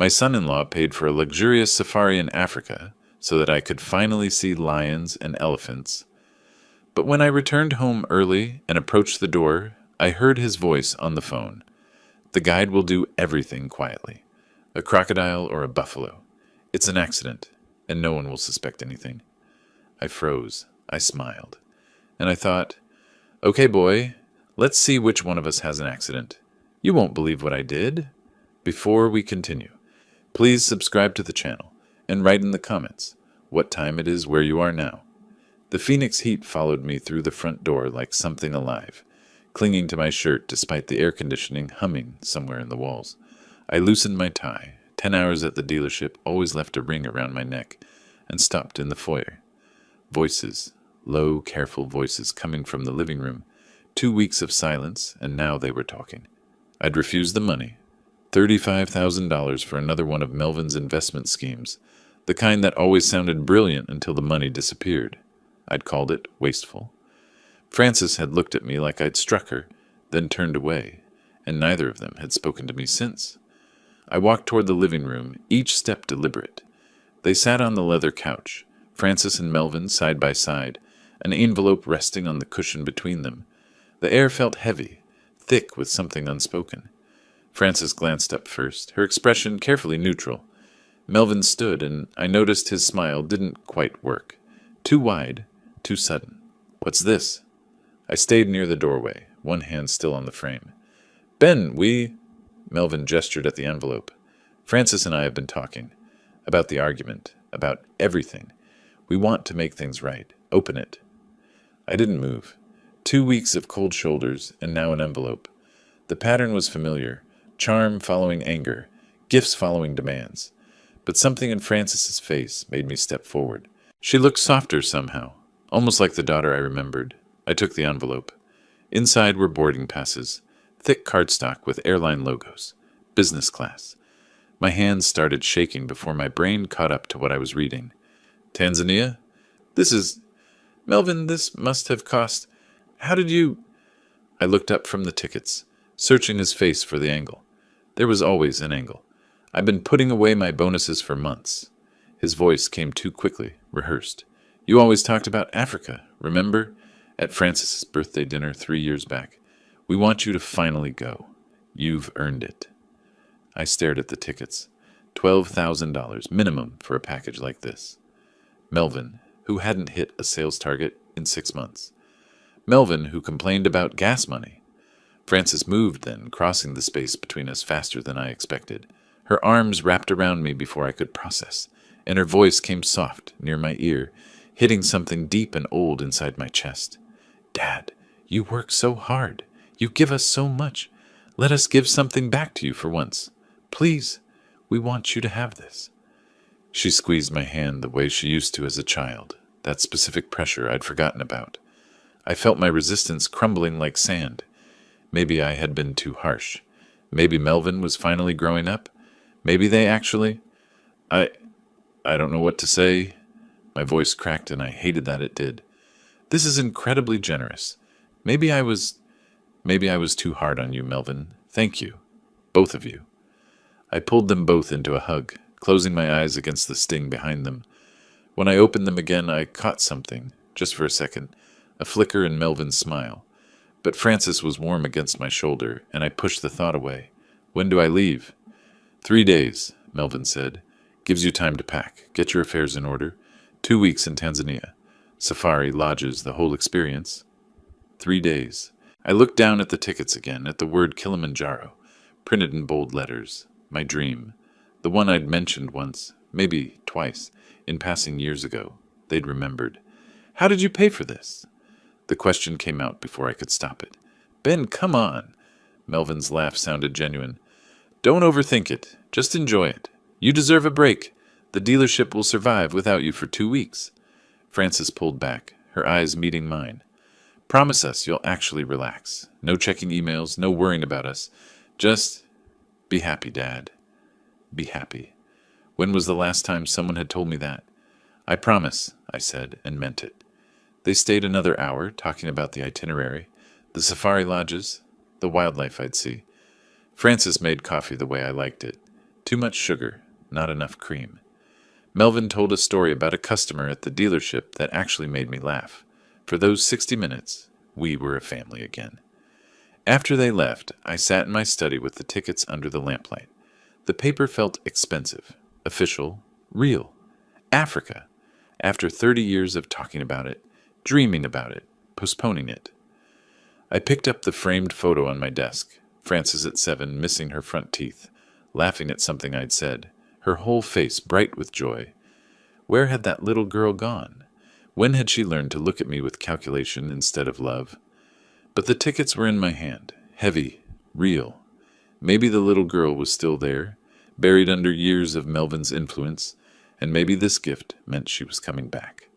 My son-in-law paid for a luxurious safari in Africa so that I could finally see lions and elephants. But when I returned home early and approached the door, I heard his voice on the phone. The guide will do everything quietly. A crocodile or a buffalo. It's an accident, and no one will suspect anything. I froze. I smiled. And I thought, okay, boy, let's see which one of us has an accident. You won't believe what I did. Before we continue, please subscribe to the channel and write in the comments what time it is where you are now. The Phoenix heat followed me through the front door like something alive, clinging to my shirt despite the air conditioning humming somewhere in the walls. I loosened my tie. 10 hours at the dealership always left a ring around my neck, and stopped in the foyer. Voices, low, careful voices coming from the living room. 2 weeks of silence, and now they were talking. I'd refused the money. $35,000 for another one of Melvin's investment schemes, the kind that always sounded brilliant until the money disappeared. I'd called it wasteful. Frances had looked at me like I'd struck her, then turned away, and neither of them had spoken to me since. I walked toward the living room, each step deliberate. They sat on the leather couch, Frances and Melvin side by side, an envelope resting on the cushion between them. The air felt heavy, thick with something unspoken. Frances glanced up first, her expression carefully neutral. Melvin stood, and I noticed his smile didn't quite work. Too wide, too sudden. What's this? I stayed near the doorway, one hand still on the frame. Ben, Melvin gestured at the envelope. Frances and I have been talking. About the argument. About everything. We want to make things right. Open it. I didn't move. 2 weeks of cold shoulders, and now an envelope. The pattern was familiar. Charm following anger. Gifts following demands. But something in Frances's face made me step forward. She looked softer somehow, almost like the daughter I remembered. I took the envelope. Inside were boarding passes. Thick cardstock with airline logos. Business class. My hands started shaking before my brain caught up to what I was reading. Tanzania? Melvin, this must have cost... How did you... I looked up from the tickets, searching his face for the angle. There was always an angle. I've been putting away my bonuses for months. His voice came too quickly, rehearsed. You always talked about Africa, remember? At Frances's birthday dinner 3 years back. We want you to finally go. You've earned it. I stared at the tickets. $12,000 minimum for a package like this. Melvin, who hadn't hit a sales target in 6 months. Melvin, who complained about gas money. Frances moved then, crossing the space between us faster than I expected. Her arms wrapped around me before I could process, and her voice came soft, near my ear, hitting something deep and old inside my chest. Dad, you work so hard. You give us so much. Let us give something back to you for once. Please, we want you to have this. She squeezed my hand the way she used to as a child, that specific pressure I'd forgotten about. I felt my resistance crumbling like sand. Maybe I had been too harsh. Maybe Melvin was finally growing up. Maybe they actually... I don't know what to say. My voice cracked, and I hated that it did. This is incredibly generous. Maybe I was too hard on you, Melvin. Thank you. Both of you. I pulled them both into a hug, closing my eyes against the sting behind them. When I opened them again, I caught something, just for a second, a flicker in Melvin's smile. But Frances was warm against my shoulder, and I pushed the thought away. When do I leave? 3 days, Melvin said. Gives you time to pack. Get your affairs in order. 2 weeks in Tanzania. Safari, lodges, the whole experience. 3 days. I looked down at the tickets again, at the word Kilimanjaro, printed in bold letters. My dream. The one I'd mentioned once, maybe twice, in passing years ago. They'd remembered. How did you pay for this? The question came out before I could stop it. Ben, come on. Melvin's laugh sounded genuine. Don't overthink it. Just enjoy it. You deserve a break. The dealership will survive without you for 2 weeks. Frances pulled back, her eyes meeting mine. Promise us you'll actually relax. No checking emails, no worrying about us. Just be happy, Dad. Be happy. When was the last time someone had told me that? I promise, I said, and meant it. They stayed another hour, talking about the itinerary, the safari lodges, the wildlife I'd see. Frances made coffee the way I liked it. Too much sugar, not enough cream. Melvin told a story about a customer at the dealership that actually made me laugh. For those 60 minutes, we were a family again. After they left, I sat in my study with the tickets under the lamplight. The paper felt expensive, official, real. Africa. After 30 years of talking about it, dreaming about it, postponing it. I picked up the framed photo on my desk. Frances at 7, missing her front teeth, laughing at something I'd said, her whole face bright with joy. Where had that little girl gone? When had she learned to look at me with calculation instead of love? But the tickets were in my hand, heavy, real. Maybe the little girl was still there, buried under years of Melvin's influence, and maybe this gift meant she was coming back.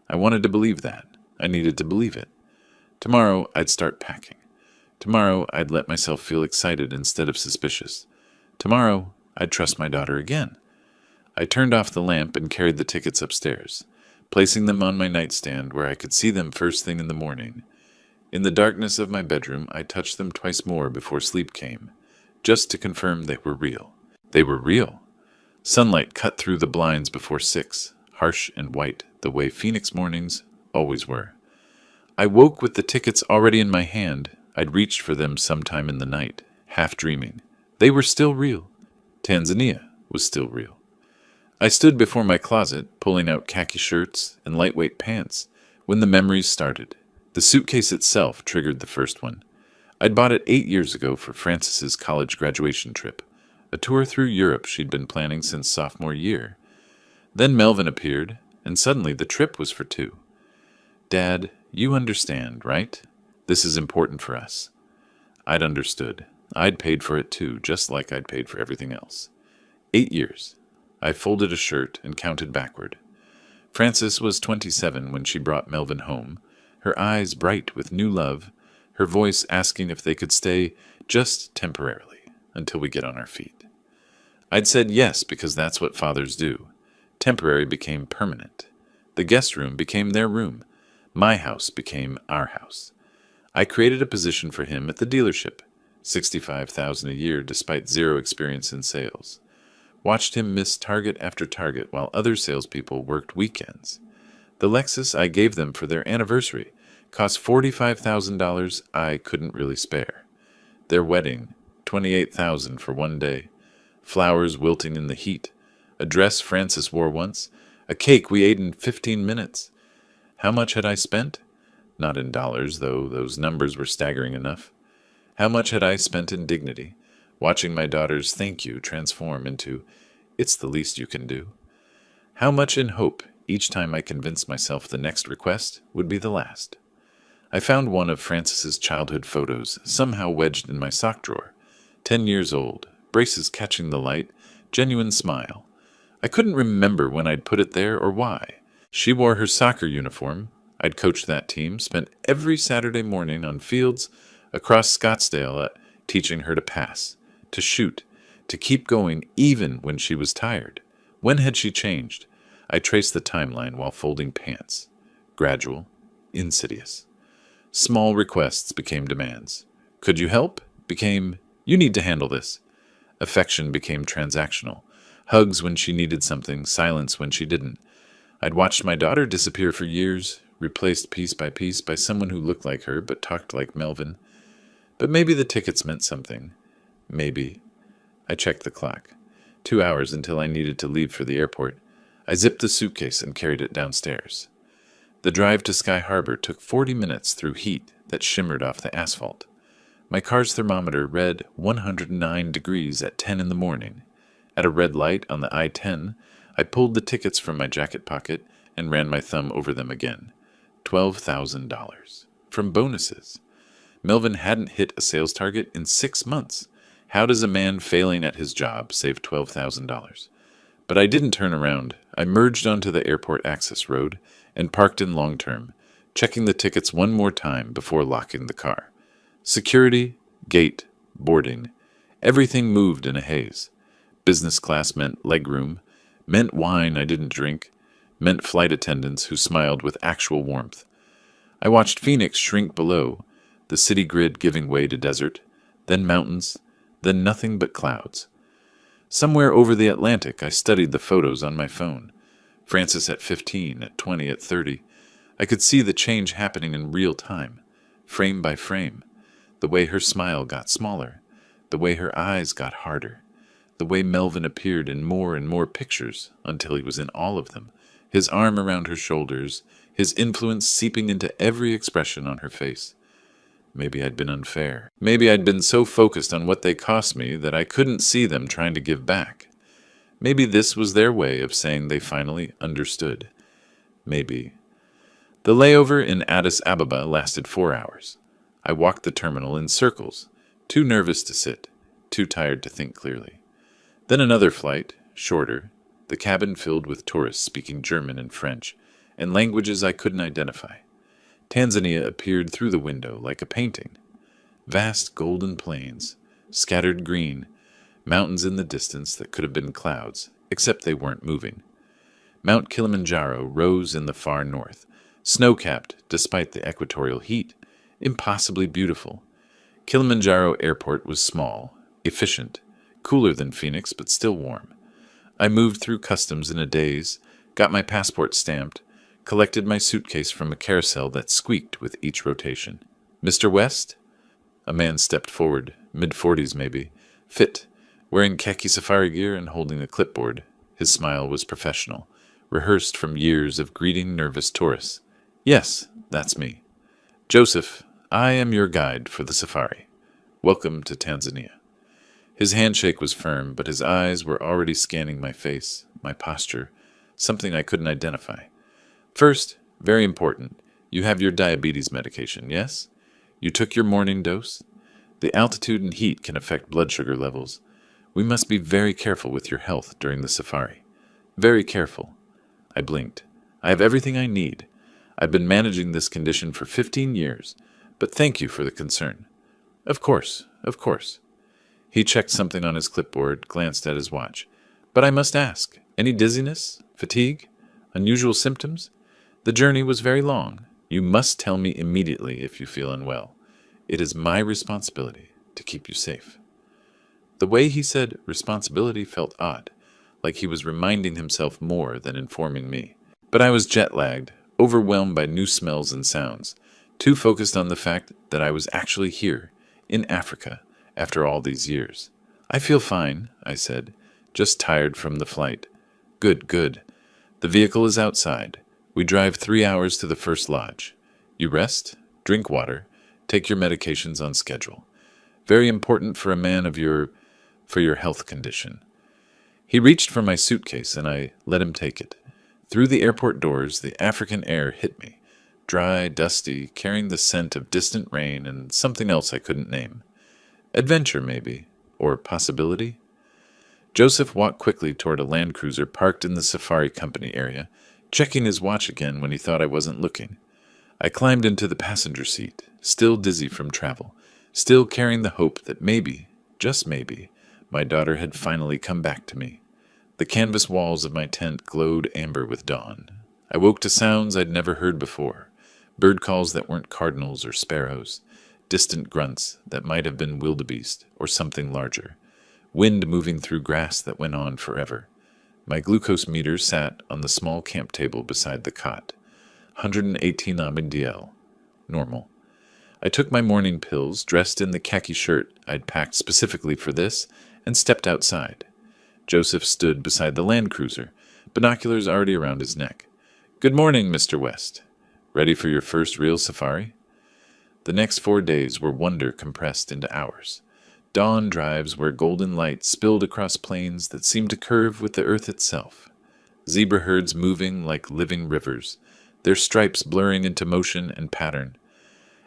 I wanted to believe that. I needed to believe it. Tomorrow, I'd start packing. Tomorrow, I'd let myself feel excited instead of suspicious. Tomorrow, I'd trust my daughter again. I turned off the lamp and carried the tickets upstairs, placing them on my nightstand where I could see them first thing in the morning. In the darkness of my bedroom, I touched them twice more before sleep came, just to confirm they were real. They were real. Sunlight cut through the blinds before 6, harsh and white, the way Phoenix mornings always were. I woke with the tickets already in my hand. I'd reached for them sometime in the night, half dreaming. They were still real. Tanzania was still real. I stood before my closet, pulling out khaki shirts and lightweight pants, when the memories started. The suitcase itself triggered the first one. I'd bought it 8 years ago for Frances's college graduation trip, a tour through Europe she'd been planning since sophomore year. Then Melvin appeared, and suddenly the trip was for 2. Dad, you understand, right? This is important for us. I'd understood. I'd paid for it too, just like I'd paid for everything else. 8 years. I folded a shirt and counted backward. Frances was 27 when she brought Melvin home, her eyes bright with new love, her voice asking if they could stay just temporarily until we get on our feet. I'd said yes because that's what fathers do. Temporary became permanent. The guest room became their room. My house became our house. I created a position for him at the dealership, $65,000 a year despite zero experience in sales. Watched him miss target after target while other salespeople worked weekends. The Lexus I gave them for their anniversary cost $45,000 I couldn't really spare. Their wedding, $28,000 for one day. Flowers wilting in the heat. A dress Frances wore once. A cake we ate in 15 minutes. How much had I spent? Not in dollars, though those numbers were staggering enough. How much had I spent in dignity, watching my daughter's thank you transform into, it's the least you can do? How much in hope each time I convinced myself the next request would be the last? I found one of Frances's childhood photos somehow wedged in my sock drawer. 10 years old, braces catching the light, genuine smile. I couldn't remember when I'd put it there or why. She wore her soccer uniform. I'd coached that team, spent every Saturday morning on fields across Scottsdale teaching her to pass, to shoot, to keep going even when she was tired. When had she changed? I traced the timeline while folding pants. Gradual, insidious. Small requests became demands. Could you help? Became, you need to handle this. Affection became transactional. Hugs when she needed something, silence when she didn't. I'd watched my daughter disappear for years, replaced piece by someone who looked like her but talked like Melvin. But maybe the tickets meant something. Maybe. I checked the clock. 2 hours until I needed to leave for the airport. I zipped the suitcase and carried it downstairs. The drive to Sky Harbor took 40 minutes through heat that shimmered off the asphalt. My car's thermometer read 109 degrees at 10 in the morning. At a red light on the I-10, I pulled the tickets from my jacket pocket and ran my thumb over them again. $12,000. From bonuses. Melvin hadn't hit a sales target in 6 months. How does a man failing at his job save $12,000? But I didn't turn around. I merged onto the airport access road and parked in long term, checking the tickets one more time before locking the car. Security, gate, boarding. Everything moved in a haze. Business class meant legroom, meant wine I didn't drink, meant flight attendants who smiled with actual warmth. I watched Phoenix shrink below, the city grid giving way to desert, then mountains, then nothing but clouds. Somewhere over the Atlantic, I studied the photos on my phone. Frances at 15, at 20, at 30. I could see the change happening in real time, frame by frame. The way her smile got smaller, the way her eyes got harder, the way Melvin appeared in more and more pictures until he was in all of them, his arm around her shoulders, his influence seeping into every expression on her face. Maybe I'd been unfair. Maybe I'd been so focused on what they cost me that I couldn't see them trying to give back. Maybe this was their way of saying they finally understood. Maybe. The layover in Addis Ababa lasted 4 hours. I walked the terminal in circles, too nervous to sit, too tired to think clearly. Then another flight, shorter, the cabin filled with tourists speaking German and French, and languages I couldn't identify. Tanzania appeared through the window like a painting. Vast golden plains, scattered green, mountains in the distance that could have been clouds, except they weren't moving. Mount Kilimanjaro rose in the far north, snow-capped despite the equatorial heat, impossibly beautiful. Kilimanjaro Airport was small, efficient, cooler than Phoenix but still warm. I moved through customs in a daze, got my passport stamped, collected my suitcase from a carousel that squeaked with each rotation. "Mr. West?" A man stepped forward, mid-40s maybe, fit, wearing khaki safari gear and holding a clipboard. His smile was professional, rehearsed from years of greeting nervous tourists. "Yes, that's me. Joseph, I am your guide for the safari. Welcome to Tanzania." His handshake was firm, but his eyes were already scanning my face, my posture, something I couldn't identify. "First, very important, you have your diabetes medication, yes? You took your morning dose? The altitude and heat can affect blood sugar levels. We must be very careful with your health during the safari. Very careful." I blinked. "I have everything I need. I've been managing this condition for 15 years, but thank you for the concern." Of course, of course." He checked something on his clipboard, glanced at his watch. "But I must ask, any dizziness, fatigue, unusual symptoms? The journey was very long. You must tell me immediately if you feel unwell. It is my responsibility to keep you safe." The way he said responsibility felt odd, like he was reminding himself more than informing me. But I was jet-lagged, overwhelmed by new smells and sounds, too focused on the fact that I was actually here, in Africa, after all these years. "I feel fine," I said, "just tired from the flight." "Good, good. The vehicle is outside. We drive 3 hours to the first lodge. You rest, drink water, take your medications on schedule. Very important for a man of your health condition." He reached for my suitcase and I let him take it. Through the airport doors, the African air hit me, dry, dusty, carrying the scent of distant rain and something else I couldn't name. Adventure, maybe, or possibility? Joseph walked quickly toward a Land Cruiser parked in the safari company area, checking his watch again when he thought I wasn't looking. I climbed into the passenger seat, still dizzy from travel, still carrying the hope that maybe, just maybe, my daughter had finally come back to me. The canvas walls of my tent glowed amber with dawn. I woke to sounds I'd never heard before, bird calls that weren't cardinals or sparrows, distant grunts that might have been wildebeest or something larger, wind moving through grass that went on forever. My glucose meter sat on the small camp table beside the cot. 118 mDL. Normal. I took my morning pills, dressed in the khaki shirt I'd packed specifically for this, and stepped outside. Joseph stood beside the Land Cruiser, binoculars already around his neck. "Good morning, Mr. West. Ready for your first real safari?" The next 4 days were wonder compressed into hours. Dawn drives where golden light spilled across plains that seemed to curve with the earth itself. Zebra herds moving like living rivers, their stripes blurring into motion and pattern.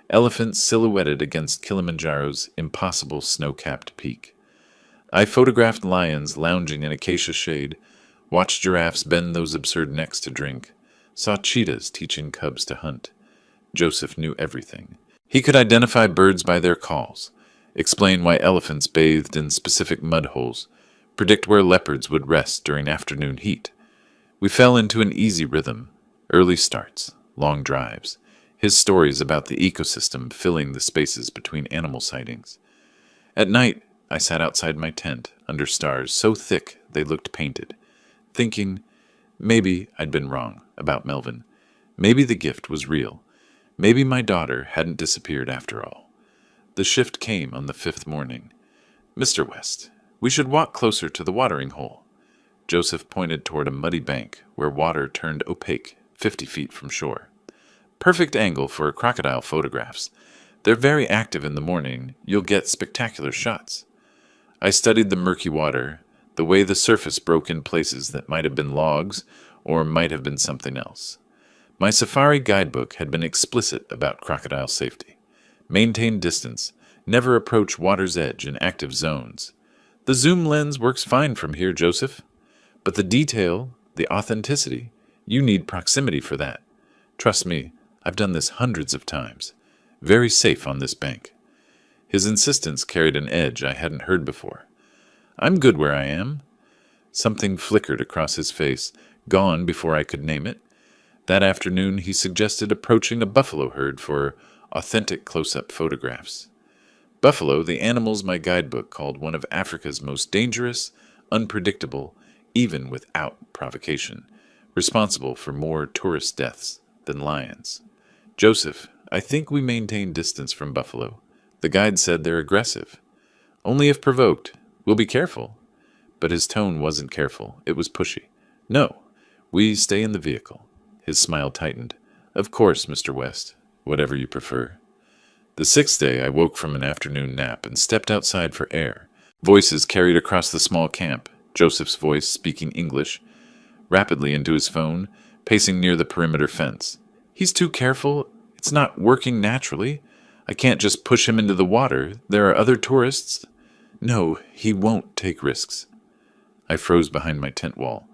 Elephants silhouetted against Kilimanjaro's impossible snow-capped peak. I photographed lions lounging in acacia shade, watched giraffes bend those absurd necks to drink, saw cheetahs teaching cubs to hunt. Joseph knew everything. He could identify birds by their calls, explain why elephants bathed in specific mud holes, predict where leopards would rest during afternoon heat. We fell into an easy rhythm, early starts, long drives, his stories about the ecosystem filling the spaces between animal sightings. At night, I sat outside my tent, under stars so thick they looked painted, thinking maybe I'd been wrong about Melvin. Maybe the gift was real. Maybe my daughter hadn't disappeared after all. The shift came on the 5th morning. "Mr. West, we should walk closer to the watering hole." Joseph pointed toward a muddy bank where water turned opaque 50 feet from shore. "Perfect angle for crocodile photographs. They're very active in the morning. You'll get spectacular shots." I studied the murky water, the way the surface broke in places that might have been logs or might have been something else. My safari guidebook had been explicit about crocodile safety. Maintain distance, never approach water's edge in active zones. The zoom lens works fine from here, Joseph. But the detail, the authenticity, you need proximity for that. Trust me, I've done this hundreds of times. Very safe on this bank. His insistence carried an edge I hadn't heard before. "I'm good where I am." Something flickered across his face, gone before I could name it. That afternoon he suggested approaching a buffalo herd for authentic close-up photographs. Buffalo, the animals my guidebook called one of Africa's most dangerous, unpredictable, even without provocation, responsible for more tourist deaths than lions. "Joseph, I think we maintain distance from buffalo. The guide said they're aggressive. Only if provoked. We'll be careful." But his tone wasn't careful. It was pushy. "No, we stay in the vehicle." His smile tightened. "Of course, Mr. West. Whatever you prefer." The 6th day, I woke from an afternoon nap and stepped outside for air. Voices carried across the small camp, Joseph's voice speaking English, rapidly into his phone, pacing near the perimeter fence. "He's too careful. It's not working naturally. I can't just push him into the water. There are other tourists." "No, he won't take risks." I froze behind my tent wall.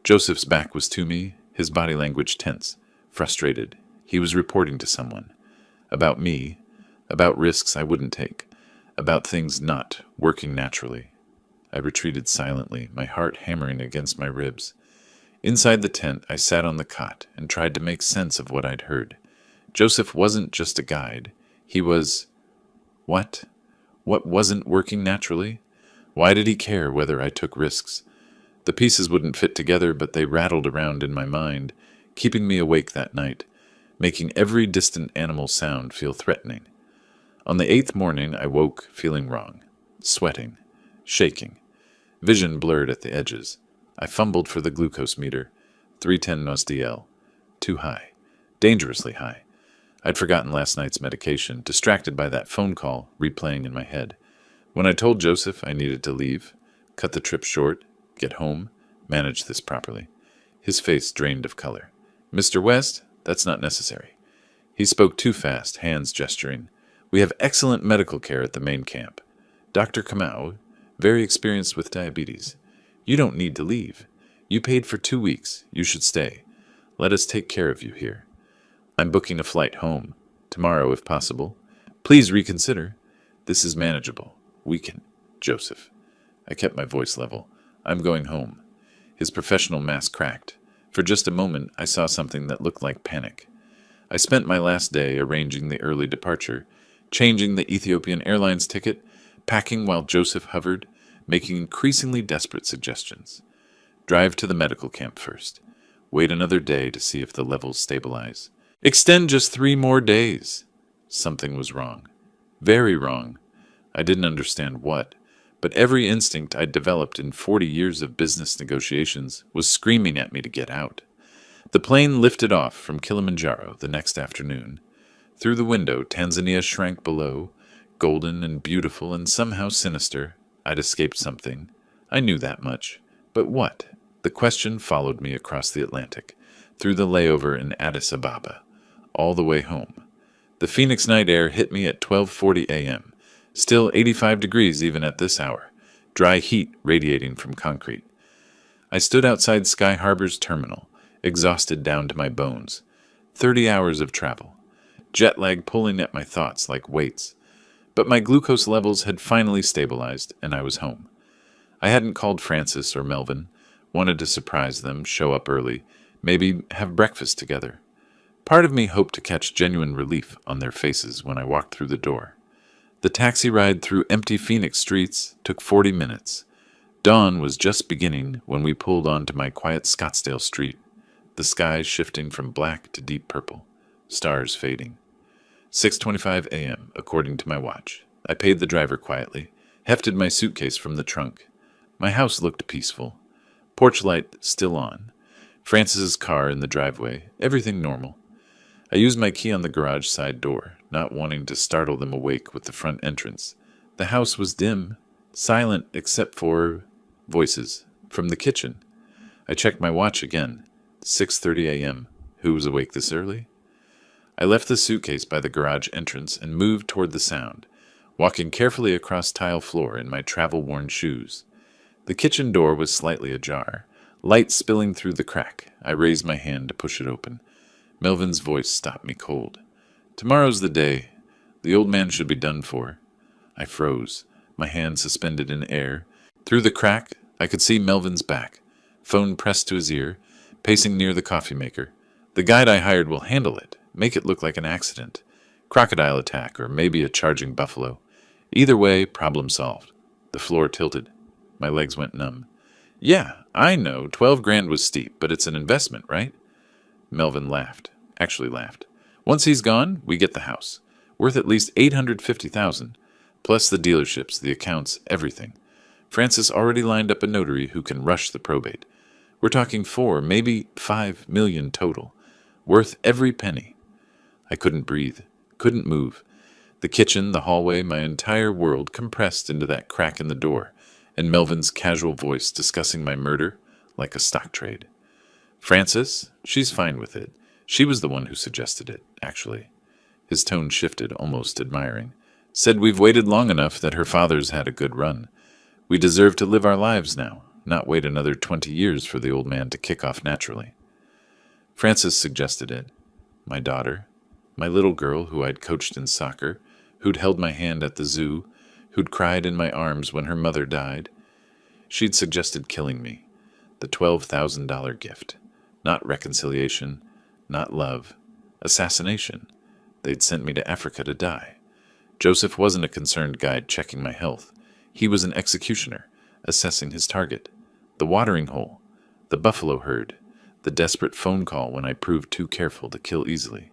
Joseph's back was to me, his body language tense, frustrated. He was reporting to someone. About me, about risks I wouldn't take, about things not working naturally. I retreated silently, my heart hammering against my ribs. Inside the tent, I sat on the cot and tried to make sense of what I'd heard. Joseph wasn't just a guide. He was... What? What wasn't working naturally? Why did he care whether I took risks? The pieces wouldn't fit together, but they rattled around in my mind, keeping me awake that night, making every distant animal sound feel threatening. On the 8th morning, I woke feeling wrong, sweating, shaking, vision blurred at the edges. I fumbled for the glucose meter, 310 nosdl, too high, dangerously high. I'd forgotten last night's medication, distracted by that phone call replaying in my head. When I told Joseph I needed to leave, cut the trip short, get home, manage this properly, his face drained of color. "Mr. West, that's not necessary." He spoke too fast, hands gesturing. "We have excellent medical care at the main camp. Dr. Kamau, very experienced with diabetes. You don't need to leave. You paid for 2 weeks. You should stay. Let us take care of you here. I'm booking a flight home. Tomorrow, if possible. Please reconsider. This is manageable. We can. Joseph." I kept my voice level. "I'm going home." His professional mask cracked. For just a moment, I saw something that looked like panic. I spent my last day arranging the early departure, changing the Ethiopian Airlines ticket, packing while Joseph hovered, making increasingly desperate suggestions. Drive to the medical camp first. Wait another day to see if the levels stabilize. Extend just 3 more days. Something was wrong. Very wrong. I didn't understand what, but every instinct I'd developed in 40 years of business negotiations was screaming at me to get out. The plane lifted off from Kilimanjaro the next afternoon. Through the window, Tanzania shrank below, golden and beautiful and somehow sinister. I'd escaped something. I knew that much. But what? The question followed me across the Atlantic, through the layover in Addis Ababa, all the way home. The Phoenix night air hit me at 12:40 a.m., still 85 degrees even at this hour, dry heat radiating from concrete. I stood outside Sky Harbor's terminal, exhausted down to my bones. 30 hours of travel. Jet lag pulling at my thoughts like weights. But my glucose levels had finally stabilized, and I was home. I hadn't called Francis or Melvin, wanted to surprise them, show up early, maybe have breakfast together. Part of me hoped to catch genuine relief on their faces when I walked through the door. The taxi ride through empty Phoenix streets took 40 minutes. Dawn was just beginning when we pulled onto my quiet Scottsdale street, the sky shifting from black to deep purple, stars fading. 6:25 a.m., according to my watch. I paid the driver quietly, hefted my suitcase from the trunk. My house looked peaceful. Porch light still on. Francis's car in the driveway, everything normal. I used my key on the garage side door, not wanting to startle them awake with the front entrance. The house was dim, silent except for voices from the kitchen. I checked my watch again. 6:30 a.m. Who was awake this early? I left the suitcase by the garage entrance and moved toward the sound, walking carefully across tile floor in my travel-worn shoes. The kitchen door was slightly ajar, light spilling through the crack. I raised my hand to push it open. Melvin's voice stopped me cold. "Tomorrow's the day. The old man should be done for." I froze, my hand suspended in air. Through the crack, I could see Melvin's back, phone pressed to his ear, pacing near the coffee maker. "The guide I hired will handle it, make it look like an accident. Crocodile attack, or maybe a charging buffalo. Either way, problem solved." The floor tilted. My legs went numb. "Yeah, I know, 12 grand was steep, but it's an investment, right?" Melvin laughed. Actually laughed. "Once he's gone, we get the house. Worth at least $850,000, plus the dealerships, the accounts, everything. Francis already lined up a notary who can rush the probate. We're talking 4, maybe 5 million total. Worth every penny." I couldn't breathe, couldn't move. The kitchen, the hallway, my entire world compressed into that crack in the door, and Melvin's casual voice discussing my murder like a stock trade. "Francis, she's fine with it. She was the one who suggested it, actually." His tone shifted, almost admiring. "Said we've waited long enough that her father's had a good run. We deserve to live our lives now, not wait another 20 years for the old man to kick off naturally." Francis suggested it. My daughter, my little girl who I'd coached in soccer, who'd held my hand at the zoo, who'd cried in my arms when her mother died. She'd suggested killing me, the $12,000 gift. Not reconciliation, not love, assassination. They'd sent me to Africa to die. Joseph wasn't a concerned guide checking my health. He was an executioner, assessing his target. The watering hole, the buffalo herd, the desperate phone call when I proved too careful to kill easily.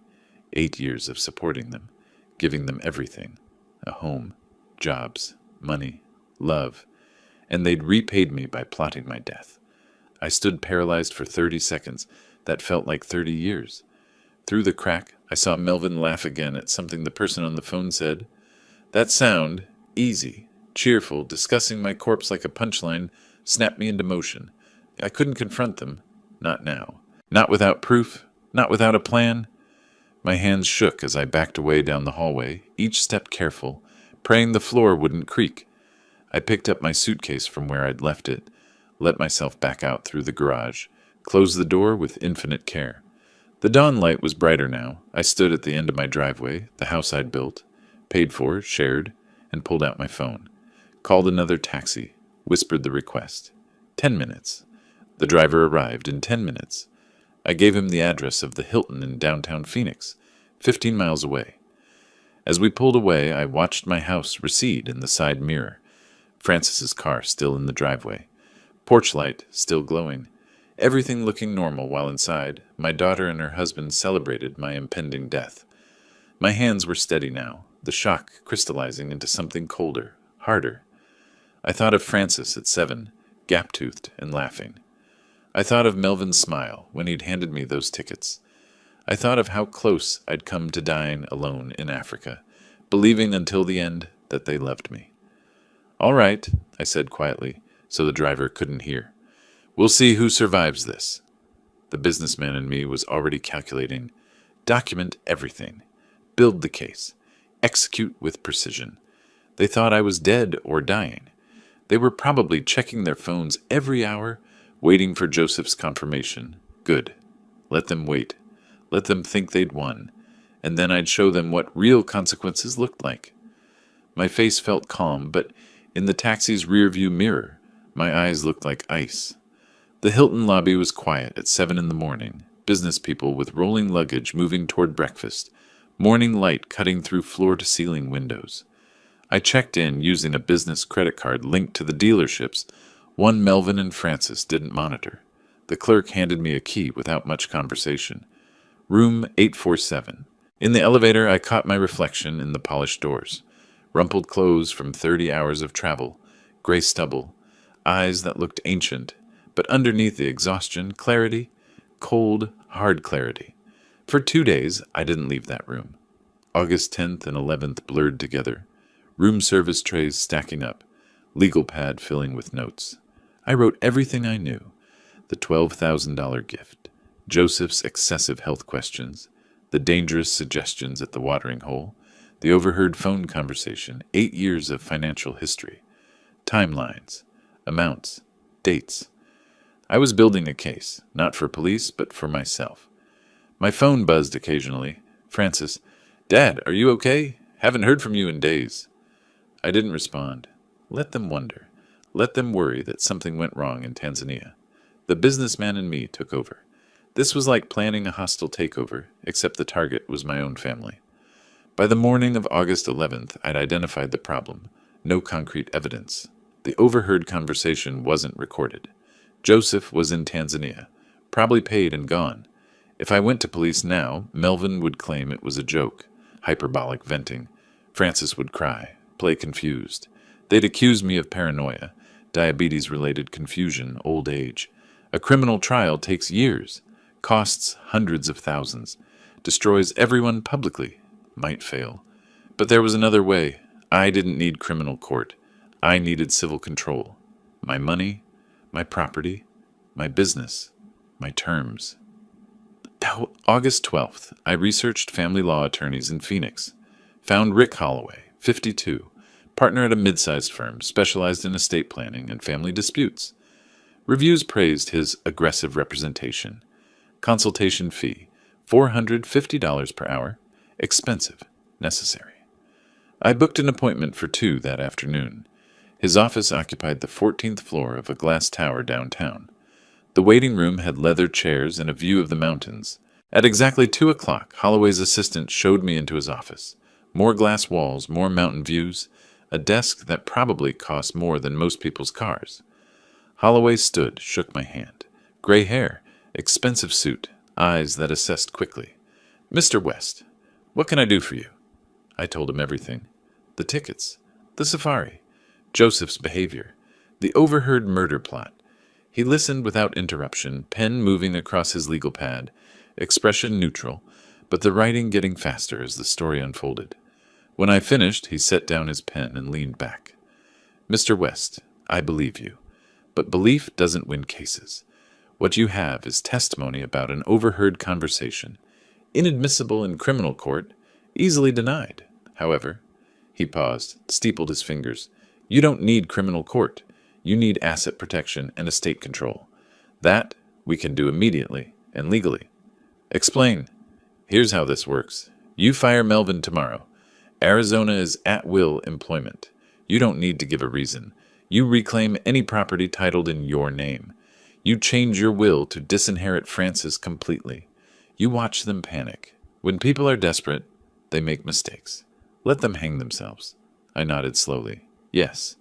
8 years of supporting them, giving them everything. A home, jobs, money, love. And they'd repaid me by plotting my death. I stood paralyzed for 30 seconds. That felt like 30 years. Through the crack, I saw Melvin laugh again at something the person on the phone said. That sound, easy, cheerful, discussing my corpse like a punchline, snapped me into motion. I couldn't confront them. Not now. Not without proof. Not without a plan. My hands shook as I backed away down the hallway, each step careful, praying the floor wouldn't creak. I picked up my suitcase from where I'd left it, let myself back out through the garage, closed the door with infinite care. The dawn light was brighter now. I stood at the end of my driveway, the house I'd built, paid for, shared, and pulled out my phone. Called another taxi, whispered the request. 10 minutes. The driver arrived in 10 minutes. I gave him the address of the Hilton in downtown Phoenix, 15 miles away. As we pulled away, I watched my house recede in the side mirror. Francis's car still in the driveway. Porch light still glowing. Everything looking normal while inside, my daughter and her husband celebrated my impending death. My hands were steady now, the shock crystallizing into something colder, harder. I thought of Francis at 7, gap-toothed and laughing. I thought of Melvin's smile when he'd handed me those tickets. I thought of how close I'd come to dying alone in Africa, believing until the end that they loved me. "All right," I said quietly, so the driver couldn't hear. "We'll see who survives this." The businessman in me was already calculating. Document everything. Build the case. Execute with precision. They thought I was dead or dying. They were probably checking their phones every hour, waiting for Joseph's confirmation. Good. Let them wait. Let them think they'd won. And then I'd show them what real consequences looked like. My face felt calm, but in the taxi's rearview mirror, my eyes looked like ice. The Hilton lobby was quiet at 7 in the morning. Business people with rolling luggage moving toward breakfast. Morning light cutting through floor-to-ceiling windows. I checked in using a business credit card linked to the dealerships one Melvin and Francis didn't monitor. The clerk handed me a key without much conversation. Room 847. In the elevator, I caught my reflection in the polished doors. Rumpled clothes from 30 hours of travel, gray stubble, eyes that looked ancient, but underneath the exhaustion, clarity, cold, hard clarity. For 2 days, I didn't leave that room. August 10th and 11th blurred together. Room service trays stacking up, legal pad filling with notes. I wrote everything I knew. The $12,000 gift, Joseph's excessive health questions, the dangerous suggestions at the watering hole, the overheard phone conversation, 8 years of financial history, timelines, amounts, dates. I was building a case, not for police, but for myself. My phone buzzed occasionally. Francis, "Dad, are you okay? Haven't heard from you in days." I didn't respond. Let them wonder. Let them worry that something went wrong in Tanzania. The businessman in me took over. This was like planning a hostile takeover, except the target was my own family. By the morning of August 11th, I'd identified the problem. No concrete evidence. The overheard conversation wasn't recorded. Joseph was in Tanzania, probably paid and gone. If I went to police now, Melvin would claim it was a joke, hyperbolic venting. Francis would cry, play confused. They'd accuse me of paranoia, diabetes-related confusion, old age. A criminal trial takes years, costs hundreds of thousands, destroys everyone publicly, might fail. But there was another way. I didn't need criminal court. I needed civil control. My money, my property, my business, my terms. August 12th, I researched family law attorneys in Phoenix. Found Rick Holloway, 52, partner at a mid-sized firm specialized in estate planning and family disputes. Reviews praised his aggressive representation. Consultation fee, $450 per hour. Expensive, necessary. I booked an appointment for 2 that afternoon. His office occupied the 14th floor of a glass tower downtown. The waiting room had leather chairs and a view of the mountains. At exactly 2 o'clock, Holloway's assistant showed me into his office. More glass walls, more mountain views, a desk that probably cost more than most people's cars. Holloway stood, shook my hand. Gray hair, expensive suit, eyes that assessed quickly. "Mr. West, what can I do for you?" I told him everything. The tickets, the safari, Joseph's behavior, the overheard murder plot. He listened without interruption, pen moving across his legal pad, expression neutral, but the writing getting faster as the story unfolded. When I finished, he set down his pen and leaned back. "Mr. West, I believe you. But belief doesn't win cases. What you have is testimony about an overheard conversation, inadmissible in criminal court, easily denied. However," he paused, steepled his fingers, "you don't need criminal court. You need asset protection and estate control. That we can do immediately and legally." "Explain." "Here's how this works. You fire Melvin tomorrow. Arizona is at-will employment. You don't need to give a reason. You reclaim any property titled in your name. You change your will to disinherit Francis completely. You watch them panic. When people are desperate, they make mistakes. Let them hang themselves." I nodded slowly. Yes,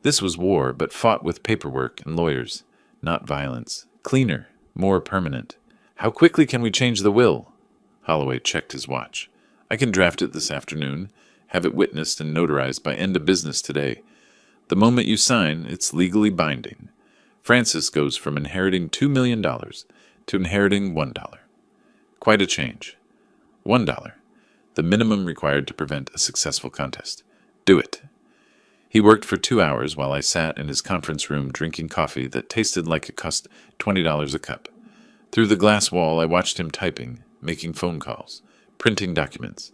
this was war, but fought with paperwork and lawyers, not violence. Cleaner, more permanent. "How quickly can we change the will?" Holloway checked his watch. "I can draft it this afternoon, have it witnessed and notarized by end of business today. The moment you sign, it's legally binding. Francis goes from inheriting $2 million to inheriting $1. Quite a change. $1, the minimum required to prevent a successful contest. Do it." He worked for 2 hours while I sat in his conference room drinking coffee that tasted like it cost $20 a cup. Through the glass wall, I watched him typing, making phone calls, printing documents.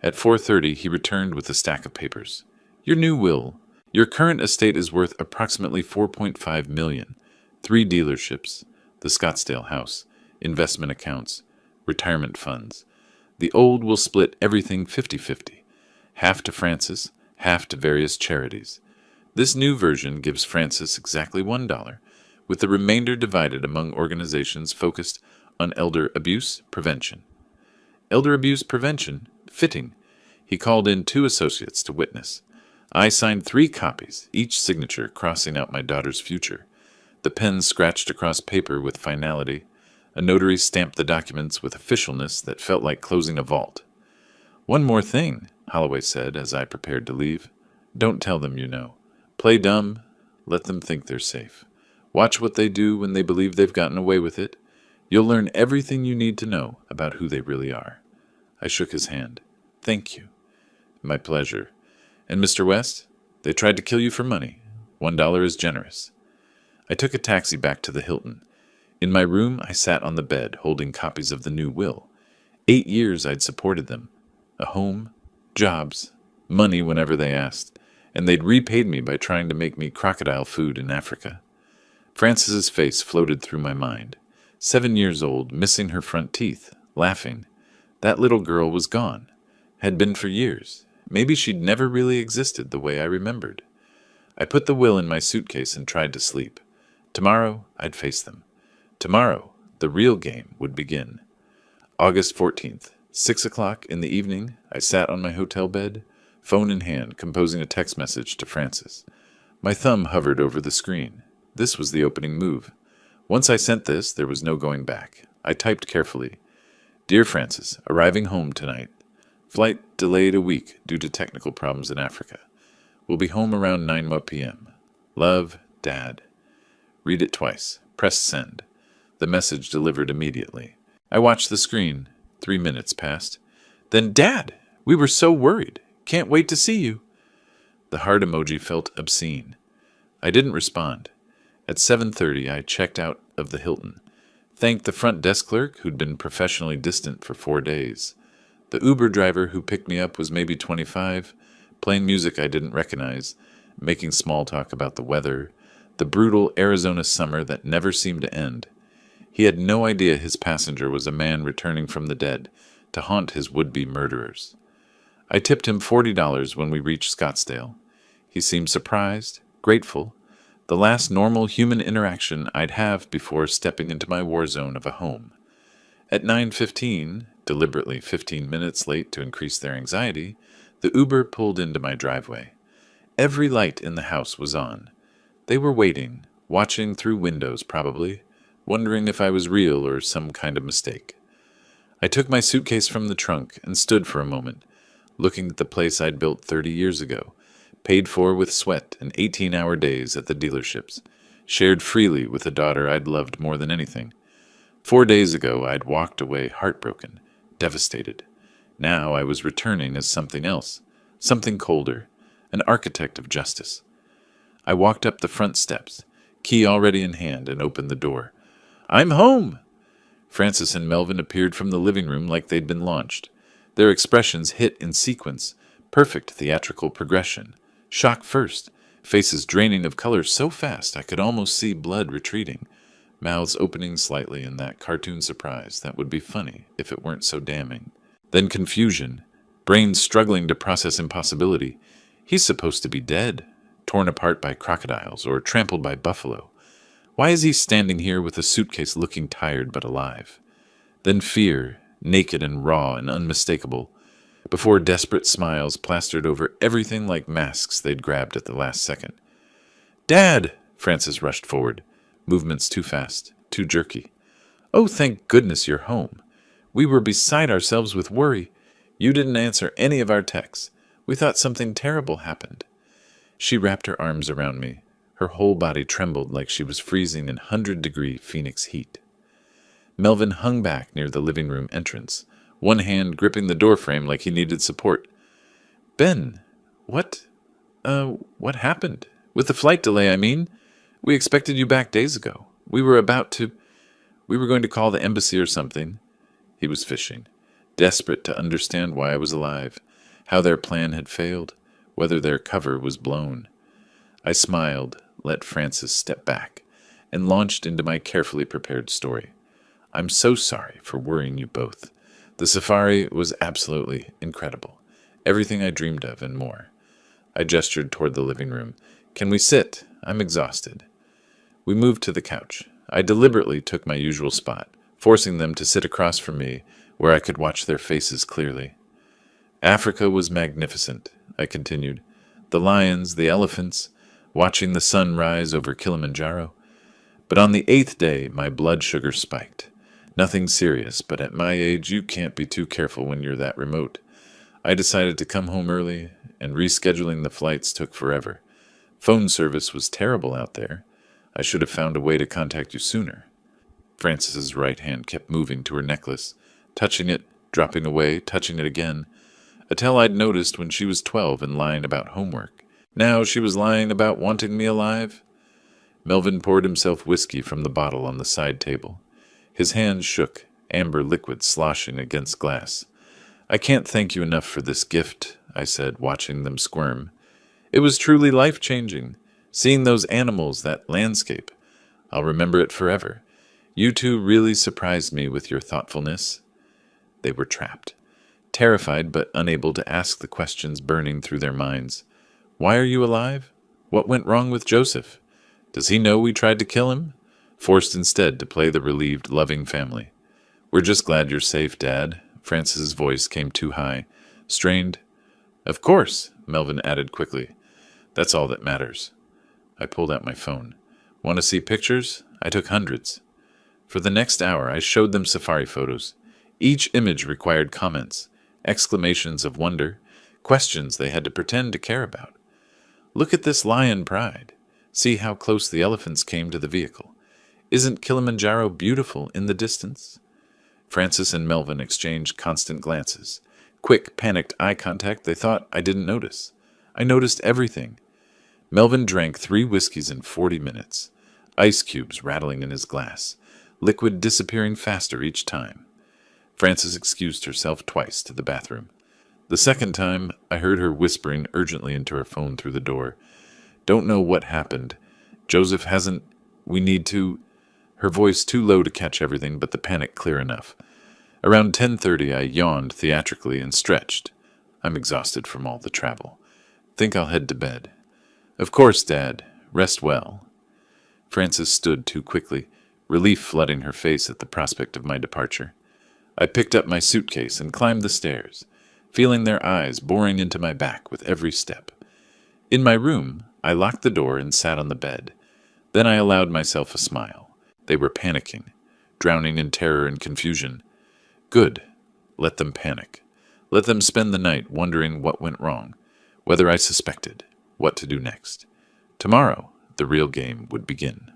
At 4:30, he returned with a stack of papers. "Your new will. Your current estate is worth approximately $4.5 million. 3 dealerships, the Scottsdale house, investment accounts, retirement funds. The old will split everything 50-50, half to Francis, half to various charities. This new version gives Francis exactly $1, with the remainder divided among organizations focused on elder abuse prevention." Elder abuse prevention? Fitting. He called in 2 associates to witness. I signed 3 copies, each signature crossing out my daughter's future. The pen scratched across paper with finality. A notary stamped the documents with officialness that felt like closing a vault. "One more thing," Holloway said as I prepared to leave. "Don't tell them you know. Play dumb. Let them think they're safe. Watch what they do when they believe they've gotten away with it. You'll learn everything you need to know about who they really are." I shook his hand. "Thank you." "My pleasure. And Mr. West, they tried to kill you for money. $1 is generous." I took a taxi back to the Hilton. In my room, I sat on the bed, holding copies of the new will. 8 years I'd supported them. A home, jobs, money whenever they asked, and they'd repaid me by trying to make me crocodile food in Africa. Frances's face floated through my mind. 7 years old, missing her front teeth, laughing. That little girl was gone. Had been for years. Maybe she'd never really existed the way I remembered. I put the will in my suitcase and tried to sleep. Tomorrow, I'd face them. Tomorrow, the real game would begin. August 14th, 6 o'clock in the evening, I sat on my hotel bed, phone in hand, composing a text message to Frances. My thumb hovered over the screen. This was the opening move. Once I sent this, there was no going back. I typed carefully. "Dear Frances, arriving home tonight. Flight delayed a week due to technical problems in Africa. Will be home around 9 p.m. Love, Dad." Read it twice. Press send. The message delivered immediately. I watched the screen. 3 minutes passed. Then, "Dad, we were so worried. Can't wait to see you." The heart emoji felt obscene. I didn't respond. At 7:30, I checked out of the Hilton. Thanked the front desk clerk, who'd been professionally distant for 4 days. The Uber driver who picked me up was maybe 25, playing music I didn't recognize, making small talk about the weather, the brutal Arizona summer that never seemed to end. He had no idea his passenger was a man returning from the dead to haunt his would-be murderers. I tipped him $40 when we reached Scottsdale. He seemed surprised, grateful, the last normal human interaction I'd have before stepping into my war zone of a home. At 9:15, deliberately 15 minutes late to increase their anxiety, the Uber pulled into my driveway. Every light in the house was on. They were waiting, watching through windows probably, wondering if I was real or some kind of mistake. I took my suitcase from the trunk and stood for a moment, looking at the place I'd built 30 years ago, paid for with sweat and 18-hour days at the dealerships, shared freely with a daughter I'd loved more than anything. 4 days ago, I'd walked away heartbroken, devastated. Now I was returning as something else, something colder, an architect of justice. I walked up the front steps, key already in hand, and opened the door. "I'm home!" Frances and Melvin appeared from the living room like they'd been launched. Their expressions hit in sequence, perfect theatrical progression. Shock first, faces draining of color so fast I could almost see blood retreating, mouths opening slightly in that cartoon surprise that would be funny if it weren't so damning. Then confusion, brains struggling to process impossibility. He's supposed to be dead, torn apart by crocodiles or trampled by buffalo. Why is he standing here with a suitcase looking tired but alive? Then fear, naked and raw and unmistakable, before desperate smiles plastered over everything like masks they'd grabbed at the last second. "Dad!" Frances rushed forward, movements too fast, too jerky. "Oh, thank goodness you're home. We were beside ourselves with worry. You didn't answer any of our texts. We thought something terrible happened." She wrapped her arms around me. Her whole body trembled like she was freezing in 100-degree Phoenix heat. Melvin hung back near the living room entrance, one hand gripping the doorframe like he needed support. "Ben, what happened? With the flight delay, I mean. We expected you back days ago. We were going to call the embassy or something." He was fishing, desperate to understand why I was alive, how their plan had failed, whether their cover was blown. I smiled, let Frances step back, and launched into my carefully prepared story. "I'm so sorry for worrying you both. The safari was absolutely incredible. Everything I dreamed of and more." I gestured toward the living room. "Can we sit? I'm exhausted." We moved to the couch. I deliberately took my usual spot, forcing them to sit across from me where I could watch their faces clearly. "Africa was magnificent," I continued. the lions, the elephants, watching the sun rise over Kilimanjaro. But on the 8th day, my blood sugar spiked. Nothing serious, but at my age, you can't be too careful when you're that remote. I decided to come home early, and rescheduling the flights took forever. Phone service was terrible out there. I should have found a way to contact you sooner. Frances's right hand kept moving to her necklace, touching it, dropping away, touching it again. A tale I'd noticed when she was 12 and lying about homework. Now she was lying about wanting me alive. Melvin poured himself whiskey from the bottle on the side table. His hands shook, amber liquid sloshing against glass. I can't thank you enough for this gift, I said, watching them squirm. It was truly life-changing, seeing those animals, that landscape. I'll remember it forever. You two really surprised me with your thoughtfulness. They were trapped, terrified but unable to ask the questions burning through their minds. Why are you alive? What went wrong with Joseph? Does he know we tried to kill him? Forced instead to play the relieved, loving family. We're just glad you're safe, Dad. Frances's voice came too high, strained. Of course, Melvin added quickly. That's all that matters. I pulled out my phone. Want to see pictures? I took hundreds. For the next hour, I showed them safari photos. Each image required comments, exclamations of wonder, questions they had to pretend to care about. Look at this lion pride. See how close the elephants came to the vehicle. Isn't Kilimanjaro beautiful in the distance? Frances and Melvin exchanged constant glances. Quick, panicked eye contact they thought I didn't notice. I noticed everything. Melvin drank 3 whiskeys in 40 minutes. Ice cubes rattling in his glass. Liquid disappearing faster each time. Frances excused herself twice to the bathroom. The second time, I heard her whispering urgently into her phone through the door. Don't know what happened. Joseph hasn't... We need to... Her voice too low to catch everything, but the panic clear enough. Around 10:30, I yawned theatrically and stretched. I'm exhausted from all the travel. Think I'll head to bed. Of course, Dad. Rest well. Frances stood too quickly, relief flooding her face at the prospect of my departure. I picked up my suitcase and climbed the stairs, feeling their eyes boring into my back with every step. In my room, I locked the door and sat on the bed. Then I allowed myself a smile. They were panicking, drowning in terror and confusion. Good. Let them panic. Let them spend the night wondering what went wrong, whether I suspected, what to do next. Tomorrow, the real game would begin.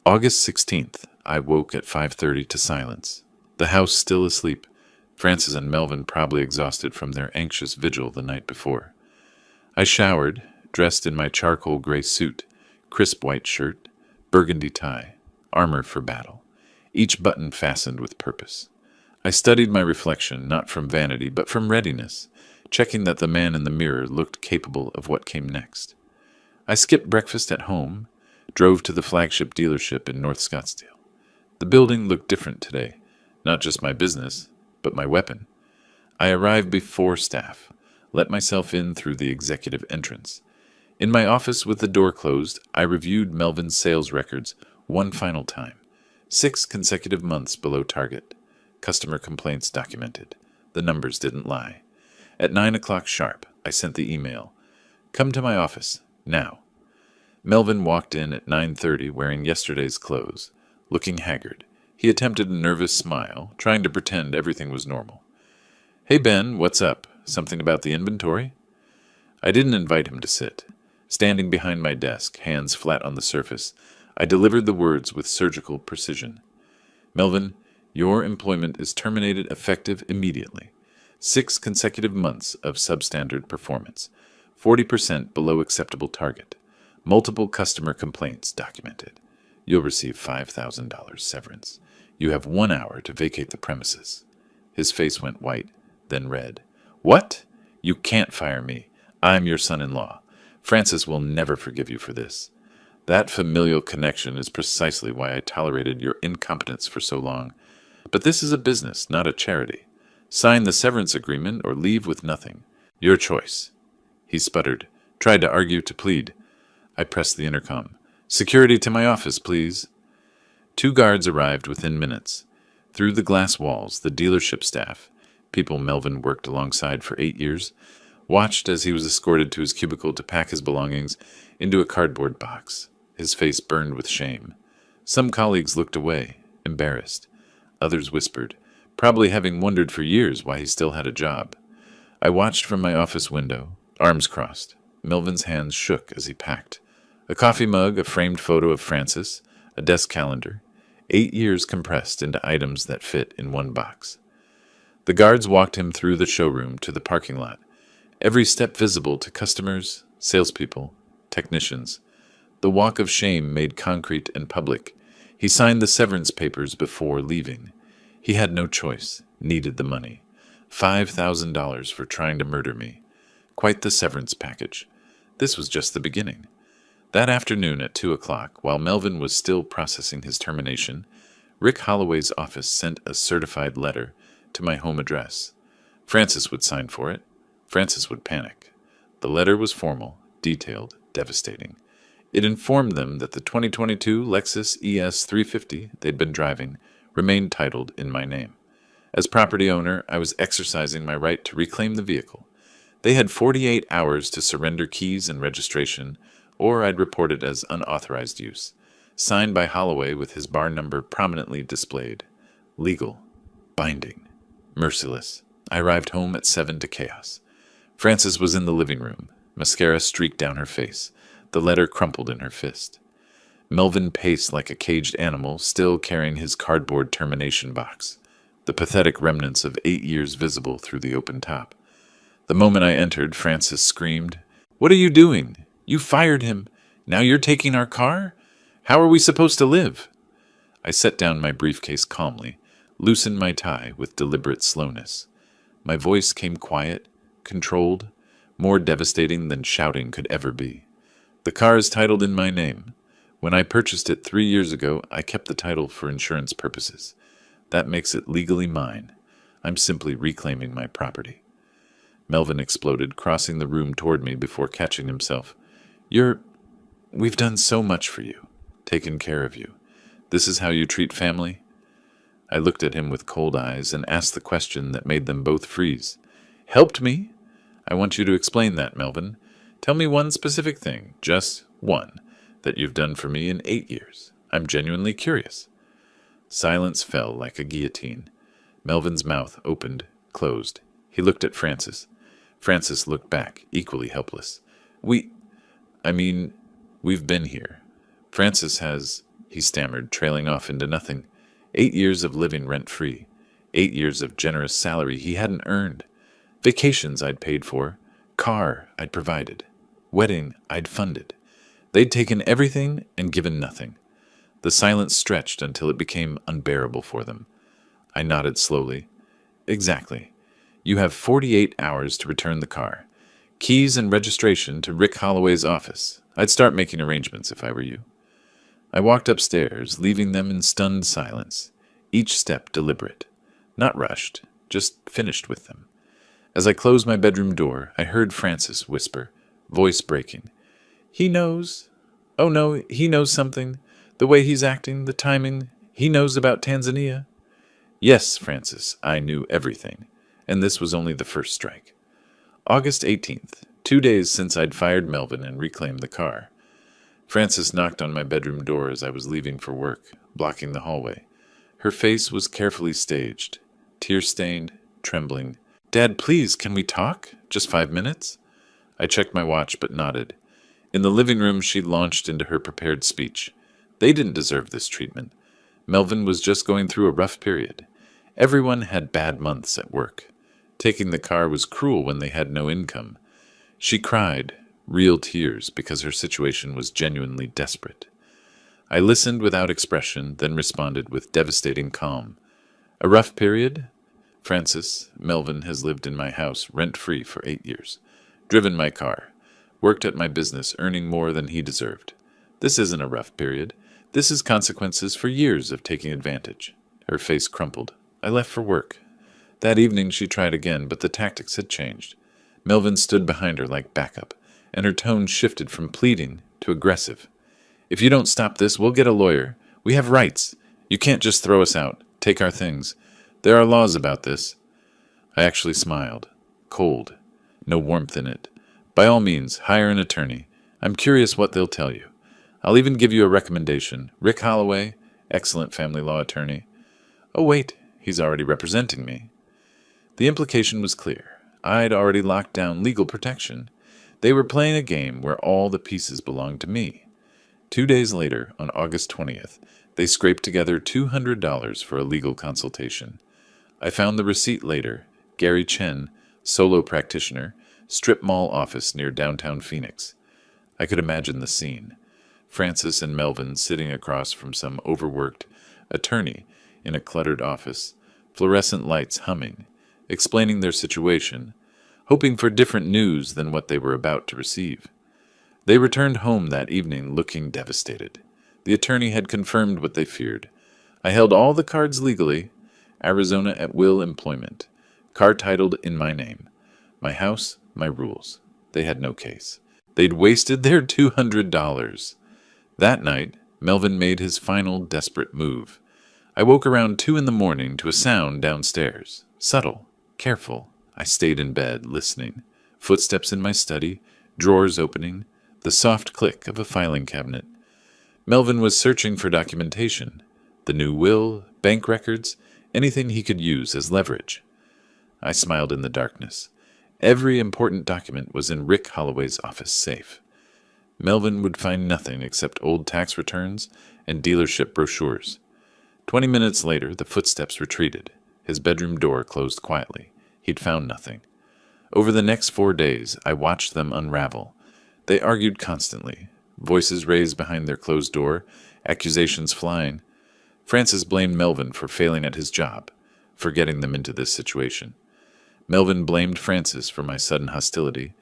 August 16th, I woke at 5:30 to silence. The house still asleep, Frances and Melvin probably exhausted from their anxious vigil the night before. I showered, dressed in my charcoal gray suit, crisp white shirt, burgundy tie, armor for battle, each button fastened with purpose. I studied my reflection not from vanity but from readiness, checking that the man in the mirror looked capable of what came next. I skipped breakfast at home, drove to the flagship dealership in North Scottsdale. The building looked different today, not just my business, but my weapon. I arrived before staff, let myself in through the executive entrance. In my office with the door closed, I reviewed Melvin's sales records one final time. 6 consecutive months below target. Customer complaints documented. The numbers didn't lie. At 9 o'clock sharp, I sent the email. Come to my office, now. Melvin walked in at 9:30 wearing yesterday's clothes, looking haggard. He attempted a nervous smile, trying to pretend everything was normal. Hey Ben, what's up? Something about the inventory? I didn't invite him to sit. Standing behind my desk, hands flat on the surface, I delivered the words with surgical precision. Melvin, your employment is terminated effective immediately. 6 consecutive months of substandard performance. 40% below acceptable target. Multiple customer complaints documented. You'll receive $5,000 severance. You have 1 hour to vacate the premises. His face went white, then red. What? You can't fire me. I'm your son-in-law. Frances will never forgive you for this. That familial connection is precisely why I tolerated your incompetence for so long. But this is a business, not a charity. Sign the severance agreement or leave with nothing. Your choice. He sputtered, tried to argue, to plead. I pressed the intercom. Security to my office, please. 2 guards arrived within minutes. Through the glass walls, the dealership staff, people Melvin worked alongside for 8 years, watched as he was escorted to his cubicle to pack his belongings into a cardboard box. His face burned with shame. Some colleagues looked away, embarrassed. Others whispered, probably having wondered for years why he still had a job. I watched from my office window, arms crossed. Melvin's hands shook as he packed. A coffee mug, a framed photo of Francis, a desk calendar. 8 years compressed into items that fit in one box. The guards walked him through the showroom to the parking lot, every step visible to customers, salespeople, technicians. The walk of shame made concrete and public. He signed the severance papers before leaving. He had no choice, needed the money. $5,000 for trying to murder me. Quite the severance package. This was just the beginning. That afternoon at 2 o'clock, while Melvin was still processing his termination, Rick Holloway's office sent a certified letter to my home address. Francis would sign for it. Francis would panic. The letter was formal, detailed, devastating. It informed them that the 2022 Lexus ES 350 they'd been driving remained titled in my name. As property owner, I was exercising my right to reclaim the vehicle. They had 48 hours to surrender keys and registration, or I'd report it as unauthorized use. Signed by Holloway with his bar number prominently displayed. Legal. Binding. Merciless. I arrived home at 7 to chaos. Frances was in the living room. Mascara streaked down her face. The letter crumpled in her fist. Melvin paced like a caged animal, still carrying his cardboard termination box, the pathetic remnants of 8 years visible through the open top. The moment I entered, Frances screamed, "What are you doing? You fired him. Now you're taking our car? How are we supposed to live?" I set down my briefcase calmly, loosened my tie with deliberate slowness. My voice came quiet, controlled, more devastating than shouting could ever be. The car is titled in my name. When I purchased it 3 years ago, I kept the title for insurance purposes. That makes it legally mine. I'm simply reclaiming my property. Melvin exploded, crossing the room toward me before catching himself. We've done so much for you, taken care of you. This is how you treat family?" I looked at him with cold eyes and asked the question that made them both freeze. "Helped me? I want you to explain that, Melvin. Tell me one specific thing, just one, that you've done for me in 8 years. I'm genuinely curious." Silence fell like a guillotine. Melvin's mouth opened, closed. He looked at Frances. Frances looked back, equally helpless. We've been here. Francis has," he stammered, trailing off into nothing. 8 years of living rent-free. 8 years of generous salary he hadn't earned. Vacations I'd paid for. Car I'd provided. Wedding I'd funded. They'd taken everything and given nothing. The silence stretched until it became unbearable for them. I nodded slowly. "Exactly. You have 48 hours to return the car. Keys and registration to Rick Holloway's office. I'd start making arrangements if I were you." I walked upstairs, leaving them in stunned silence, each step deliberate. Not rushed, just finished with them. As I closed my bedroom door, I heard Frances whisper, voice breaking. "He knows. Oh no, he knows something. The way he's acting, the timing. He knows about Tanzania." Yes, Frances, I knew everything. And this was only the first strike. August 18th, 2 days since I'd fired Melvin and reclaimed the car. Frances knocked on my bedroom door as I was leaving for work, blocking the hallway. Her face was carefully staged, tear-stained, trembling. "Dad, please, can we talk? Just 5 minutes?" I checked my watch but nodded. In the living room, she launched into her prepared speech. They didn't deserve this treatment. Melvin was just going through a rough period. Everyone had bad months at work. Taking the car was cruel when they had no income. She cried, real tears, because her situation was genuinely desperate. I listened without expression, then responded with devastating calm. "A rough period? Francis, Melvin has lived in my house rent-free for 8 years, driven my car, worked at my business, earning more than he deserved. This isn't a rough period. This is consequences for years of taking advantage." Her face crumpled. I left for work. That evening she tried again, but the tactics had changed. Melvin stood behind her like backup, and her tone shifted from pleading to aggressive. "If you don't stop this, we'll get a lawyer. We have rights. You can't just throw us out, take our things. There are laws about this." I actually smiled. Cold. no warmth in it. By all means, hire an attorney. I'm curious what they'll tell you. I'll even give you a recommendation. Rick Holloway, excellent family law attorney. Oh, wait, he's already representing me. The implication was clear. I'd already locked down legal protection. They were playing a game where all the pieces belonged to me. 2 days later, on August 20th, they scraped together $200 for a legal consultation. I found the receipt later. Gary Chen, solo practitioner, strip mall office near downtown Phoenix. I could imagine the scene. Francis and Melvin sitting across from some overworked attorney in a cluttered office, fluorescent lights humming, explaining their situation, hoping for different news than what they were about to receive. They returned home that evening looking devastated. The attorney had confirmed what they feared. I held all the cards legally. Arizona at will employment. Car titled in my name. My house, my rules. They had no case. They'd wasted their $200. That night, Melvin made his final desperate move. I woke around 2 in the morning to a sound downstairs. Subtle, careful. I stayed in bed, listening. Footsteps in my study, drawers opening, the soft click of a filing cabinet. Melvin was searching for documentation. The new will, bank records, anything he could use as leverage. I smiled in the darkness. Every important document was in Rick Holloway's office safe. Melvin would find nothing except old tax returns and dealership brochures. 20 minutes later, the footsteps retreated. His bedroom door closed quietly. He'd found nothing. Over the next 4 days, I watched them unravel. They argued constantly, voices raised behind their closed door, accusations flying. Francis blamed Melvin for failing at his job, for getting them into this situation. Melvin blamed Francis for my sudden hostility,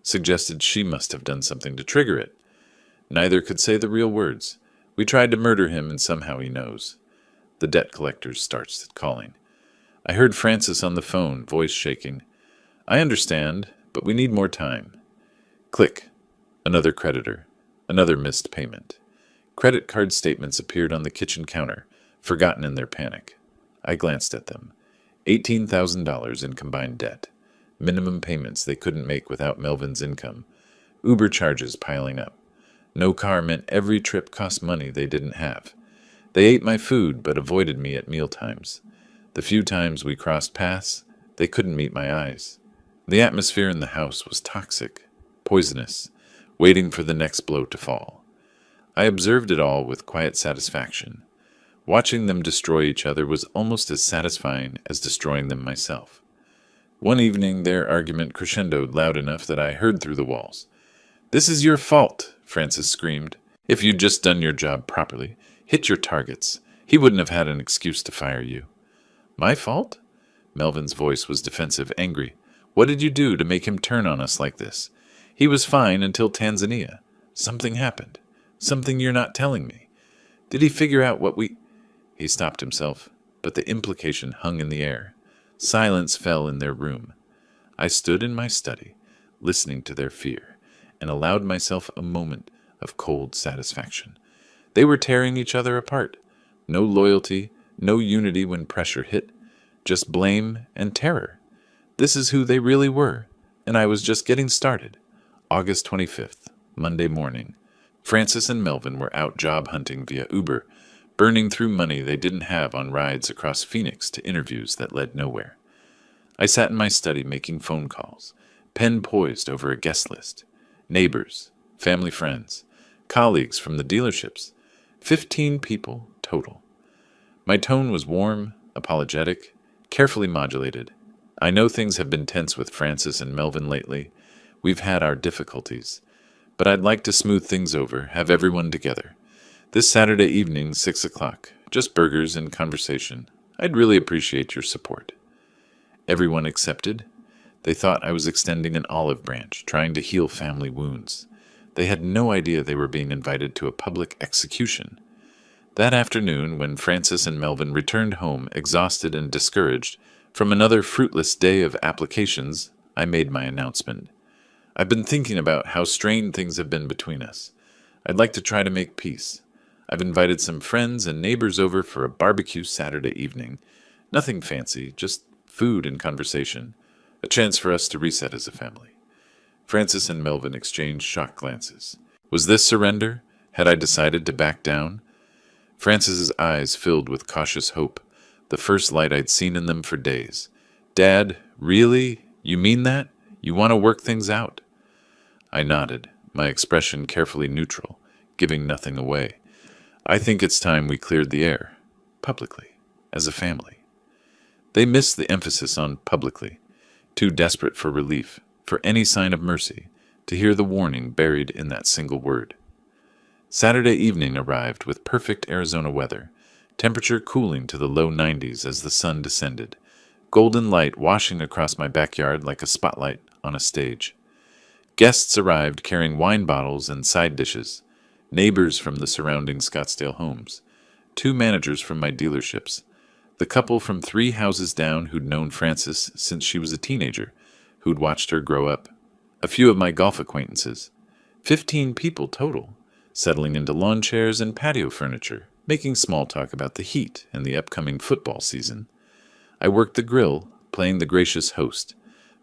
suggested she must have done something to trigger it. Neither could say the real words. We tried to murder him, and somehow he knows. The debt collector starts calling. I heard Francis on the phone, voice shaking. I understand, but we need more time. Click. Another creditor. Another missed payment. Credit card statements appeared on the kitchen counter, forgotten in their panic. I glanced at them. $18,000 in combined debt. Minimum payments they couldn't make without Melvin's income. Uber charges piling up. No car meant every trip cost money they didn't have. They ate my food but avoided me at mealtimes. The few times we crossed paths, they couldn't meet my eyes. The atmosphere in the house was toxic, poisonous, waiting for the next blow to fall. I observed it all with quiet satisfaction. Watching them destroy each other was almost as satisfying as destroying them myself. One evening, their argument crescendoed loud enough that I heard through the walls. "This is your fault," Francis screamed. "If you'd just done your job properly, hit your targets, he wouldn't have had an excuse to fire you." "My fault?" Melvin's voice was defensive, angry. "What did you do to make him turn on us like this? He was fine until Tanzania. Something happened. Something you're not telling me. Did he figure out what we—" He stopped himself, but the implication hung in the air. Silence fell in their room. I stood in my study, listening to their fear, and allowed myself a moment of cold satisfaction. They were tearing each other apart. No loyalty, no unity when pressure hit, just blame and terror. This is who they really were, and I was just getting started. August 25th, Monday morning. Francis and Melvin were out job hunting via Uber, burning through money they didn't have on rides across Phoenix to interviews that led nowhere. I sat in my study making phone calls, pen poised over a guest list. Neighbors, family friends, colleagues from the dealerships. 15 people total. My tone was warm, apologetic, carefully modulated. I know things have been tense with Francis and Melvin lately. We've had our difficulties. But I'd like to smooth things over, have everyone together. This Saturday evening, 6 o'clock, just burgers and conversation. I'd really appreciate your support. Everyone accepted. They thought I was extending an olive branch, trying to heal family wounds. They had no idea they were being invited to a public execution. That afternoon, when Francis and Melvin returned home exhausted and discouraged from another fruitless day of applications, I made my announcement. I've been thinking about how strained things have been between us. I'd like to try to make peace. I've invited some friends and neighbors over for a barbecue Saturday evening. Nothing fancy, just food and conversation. A chance for us to reset as a family. Francis and Melvin exchanged shocked glances. Was this surrender? Had I decided to back down? Francis's eyes filled with cautious hope, the first light I'd seen in them for days. Dad, really? You mean that? You want to work things out? I nodded, my expression carefully neutral, giving nothing away. I think it's time we cleared the air. Publicly. As a family. They missed the emphasis on publicly, too desperate for relief, for any sign of mercy, to hear the warning buried in that single word. Saturday evening arrived with perfect Arizona weather, temperature cooling to the low 90s as the sun descended, golden light washing across my backyard like a spotlight on a stage. Guests arrived carrying wine bottles and side dishes, neighbors from the surrounding Scottsdale homes, 2 managers from my dealerships, the couple from 3 houses down who'd known Frances since she was a teenager, who'd watched her grow up, a few of my golf acquaintances, 15 people total, settling into lawn chairs and patio furniture, making small talk about the heat and the upcoming football season. I worked the grill, playing the gracious host,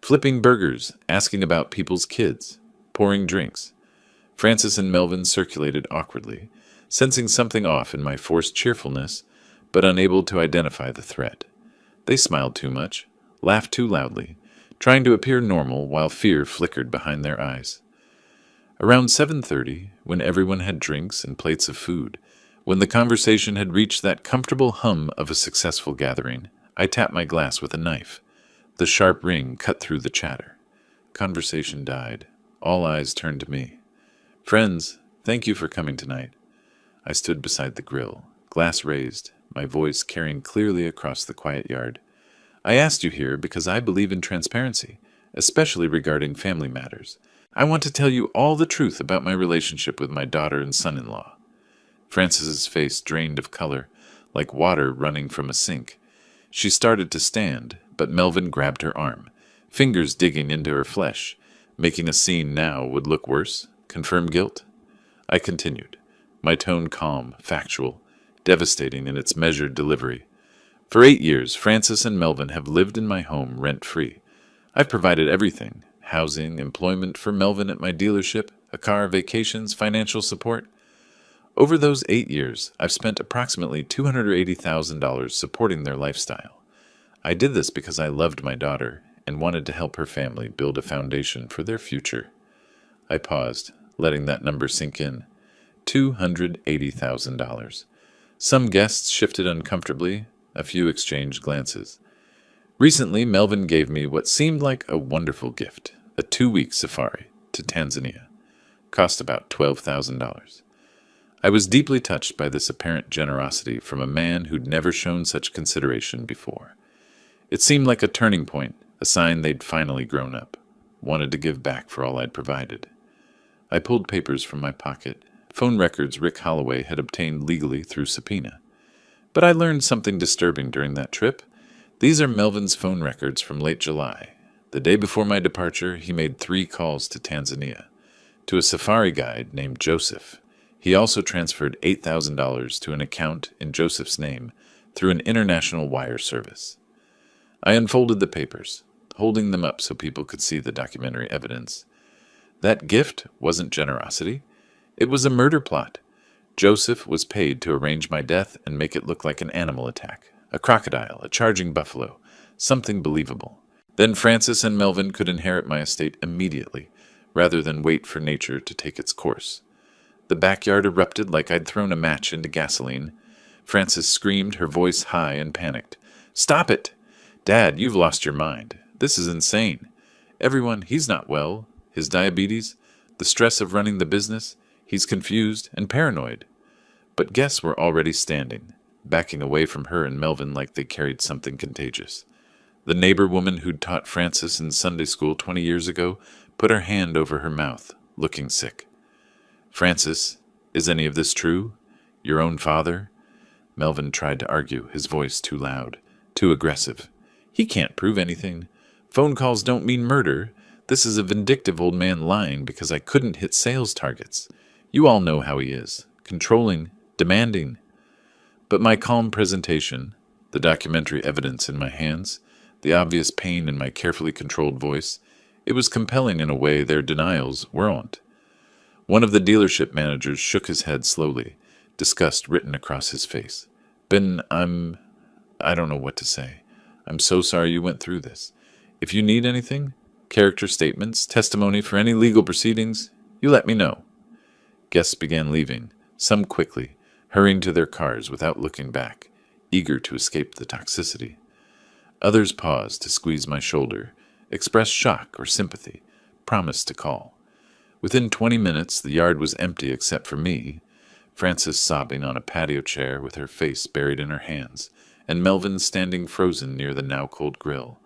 flipping burgers, asking about people's kids, pouring drinks. Francis and Melvin circulated awkwardly, sensing something off in my forced cheerfulness, but unable to identify the threat. They smiled too much, laughed too loudly, trying to appear normal while fear flickered behind their eyes. Around 7:30, when everyone had drinks and plates of food, when the conversation had reached that comfortable hum of a successful gathering, I tapped my glass with a knife. The sharp ring cut through the chatter. Conversation died. All eyes turned to me. Friends, thank you for coming tonight. I stood beside the grill, glass raised, my voice carrying clearly across the quiet yard. I asked you here because I believe in transparency, especially regarding family matters. I want to tell you all the truth about my relationship with my daughter and son-in-law. Frances's face drained of color, like water running from a sink. She started to stand, but Melvin grabbed her arm, fingers digging into her flesh, making a scene now would look worse, confirm guilt. I continued, my tone calm, factual, devastating in its measured delivery. For 8 years, Francis and Melvin have lived in my home rent-free. I've provided everything, housing, employment for Melvin at my dealership, a car, vacations, financial support. Over those 8 years, I've spent approximately $280,000 supporting their lifestyle. I did this because I loved my daughter and wanted to help her family build a foundation for their future. I paused, letting that number sink in. $280,000. Some guests shifted uncomfortably, a few exchanged glances. Recently, Melvin gave me what seemed like a wonderful gift, a 2-week safari to Tanzania. Cost about $12,000. I was deeply touched by this apparent generosity from a man who'd never shown such consideration before. It seemed like a turning point, a sign they'd finally grown up, wanted to give back for all I'd provided. I pulled papers from my pocket, phone records Rick Holloway had obtained legally through subpoena. But I learned something disturbing during that trip. These are Melvin's phone records from late July. The day before my departure, he made 3 calls to Tanzania, to a safari guide named Joseph. He also transferred $8,000 to an account in Joseph's name through an international wire service. I unfolded the papers, holding them up so people could see the documentary evidence. That gift wasn't generosity. It was a murder plot. Joseph was paid to arrange my death and make it look like an animal attack, a crocodile, a charging buffalo, something believable. Then Francis and Melvin could inherit my estate immediately, rather than wait for nature to take its course. The backyard erupted like I'd thrown a match into gasoline. Francis screamed, her voice high and panicked. "Stop it! Dad, you've lost your mind. This is insane. Everyone, he's not well. His diabetes, the stress of running the business, he's confused and paranoid." But guests were already standing, backing away from her and Melvin like they carried something contagious. The neighbor woman who'd taught Francis in Sunday school 20 years ago put her hand over her mouth, looking sick. "Francis, is any of this true? Your own father?" Melvin tried to argue, his voice too loud, too aggressive. "He can't prove anything. Phone calls don't mean murder. This is a vindictive old man lying because I couldn't hit sales targets. You all know how he is. Controlling, demanding." But my calm presentation, the documentary evidence in my hands, the obvious pain in my carefully controlled voice. It was compelling in a way their denials weren't. One of the dealership managers shook his head slowly, disgust written across his face. Ben, I don't know what to say. I'm so sorry you went through this. If you need anything, character statements, testimony for any legal proceedings, you let me know. Guests began leaving, some quickly, hurrying to their cars without looking back, eager to escape the toxicity. Others paused to squeeze my shoulder, express shock or sympathy, promised to call. Within 20 minutes, the yard was empty except for me, Frances sobbing on a patio chair with her face buried in her hands, and Melvin standing frozen near the now-cold grill.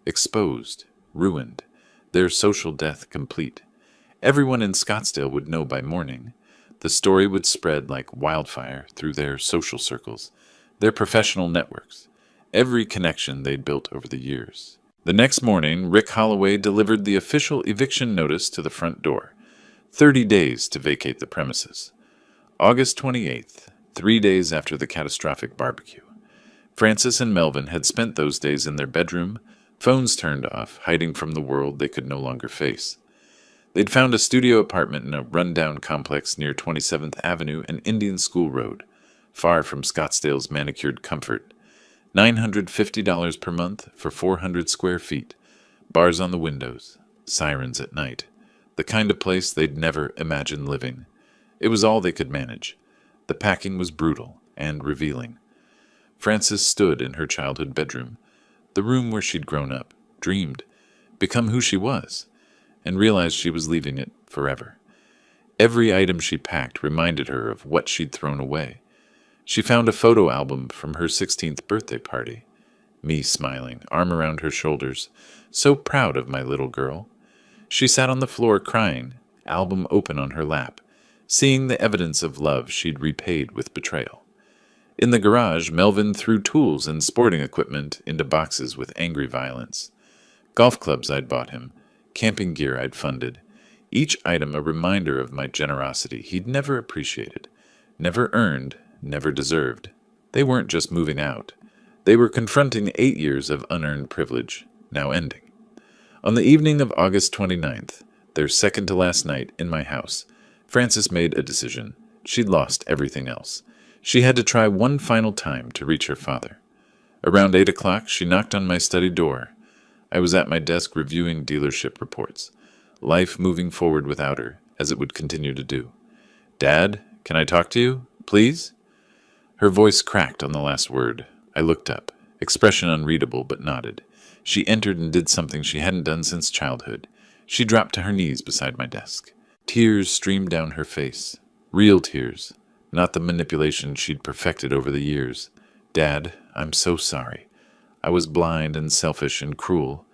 Exposed, ruined, their social death complete. Everyone in Scottsdale would know by morning. The story would spread like wildfire through their social circles, their professional networks, every connection they'd built over the years. The next morning, Rick Holloway delivered the official eviction notice to the front door. 30 days to vacate the premises. August 28th, 3 days after the catastrophic barbecue. Frances and Melvin had spent those days in their bedroom, phones turned off, hiding from the world they could no longer face. They'd found a studio apartment in a rundown complex near 27th Avenue and Indian School Road, far from Scottsdale's manicured comfort. $950 per month for 400 square feet, bars on the windows, sirens at night. The kind of place they'd never imagined living. It was all they could manage. The packing was brutal and revealing. Frances stood in her childhood bedroom, the room where she'd grown up, dreamed, become who she was, and realized she was leaving it forever. Every item she packed reminded her of what she'd thrown away. She found a photo album from her 16th birthday party. Me smiling, arm around her shoulders, so proud of my little girl. She sat on the floor crying, album open on her lap, seeing the evidence of love she'd repaid with betrayal. In the garage, Melvin threw tools and sporting equipment into boxes with angry violence. Golf clubs I'd bought him, camping gear I'd funded, each item a reminder of my generosity he'd never appreciated, never earned, never deserved. They weren't just moving out. They were confronting 8 years of unearned privilege, now ending. On the evening of August 29th, their second-to-last night in my house, Frances made a decision. She'd lost everything else. She had to try one final time to reach her father. Around 8 o'clock, she knocked on my study door. I was at my desk reviewing dealership reports, life moving forward without her, as it would continue to do. "Dad, can I talk to you, please?" Her voice cracked on the last word. I looked up, expression unreadable, but nodded. She entered and did something she hadn't done since childhood. She dropped to her knees beside my desk. Tears streamed down her face. Real tears, not the manipulation she'd perfected over the years. "Dad, I'm so sorry. I was blind and selfish and cruel.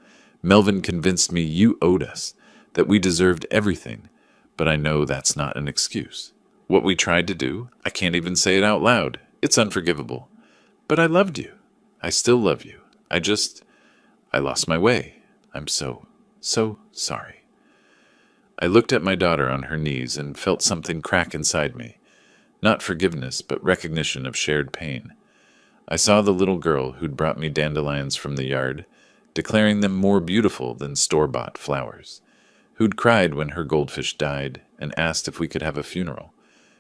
Melvin convinced me you owed us, that we deserved everything, but I know that's not an excuse. What we tried to do, I can't even say it out loud. It's unforgivable. But I loved you. I still love you. I lost my way. I'm so sorry." I looked at my daughter on her knees and felt something crack inside me. Not forgiveness, but recognition of shared pain. I saw the little girl who'd brought me dandelions from the yard, declaring them more beautiful than store-bought flowers, who'd cried when her goldfish died and asked if we could have a funeral,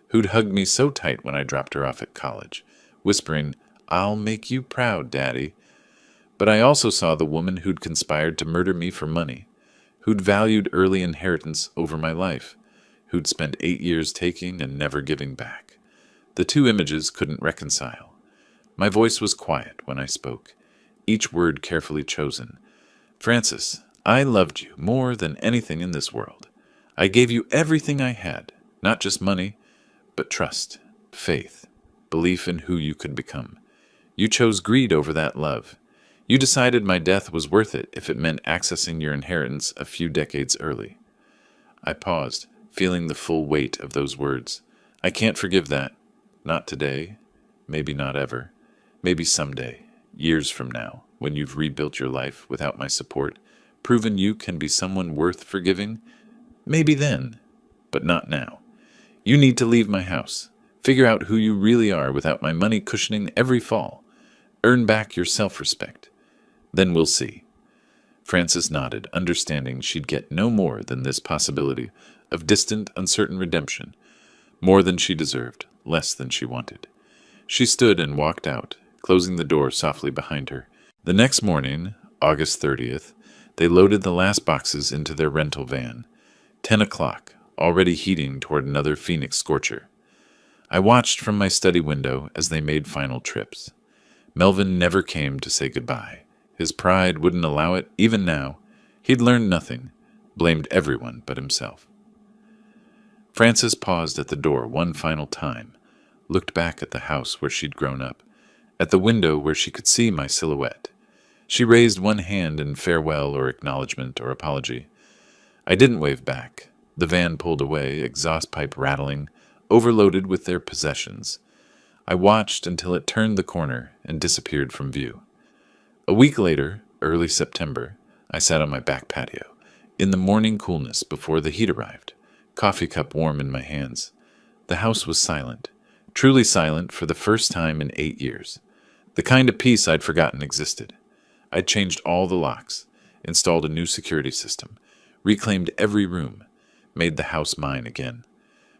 who'd hugged me so tight when I dropped her off at college, whispering, "I'll make you proud, Daddy." But I also saw the woman who'd conspired to murder me for money, who'd valued early inheritance over my life, who'd spent 8 years taking and never giving back. The two images couldn't reconcile. My voice was quiet when I spoke, each word carefully chosen. "Frances, I loved you more than anything in this world. I gave you everything I had, not just money, but trust, faith, belief in who you could become. You chose greed over that love. You decided my death was worth it if it meant accessing your inheritance a few decades early." I paused, feeling the full weight of those words. I can't forgive that. Not today. Maybe not ever. Maybe someday, years from now, when you've rebuilt your life without my support, proven you can be someone worth forgiving. Maybe then, but not now. You need to leave my house. Figure out who you really are without my money cushioning every fall. Earn back your self-respect. Then we'll see. Frances nodded, understanding she'd get no more than this possibility of distant, uncertain redemption, more than she deserved, less than she wanted. She stood and walked out, closing the door softly behind her. The next morning, August 30th, they loaded the last boxes into their rental van. 10 o'clock, already heating toward another Phoenix scorcher. I watched from my study window as they made final trips. Melvin never came to say goodbye. His pride wouldn't allow it, even now. He'd learned nothing, blamed everyone but himself. Frances paused at the door one final time, looked back at the house where she'd grown up, at the window where she could see my silhouette. She raised one hand in farewell or acknowledgement or apology. I didn't wave back. The van pulled away, exhaust pipe rattling, overloaded with their possessions. I watched until it turned the corner and disappeared from view. A week later, early September, I sat on my back patio, in the morning coolness before the heat arrived, coffee cup warm in my hands. The house was silent, truly silent for the first time in 8 years. The kind of peace I'd forgotten existed. I'd changed all the locks, installed a new security system, reclaimed every room, made the house mine again.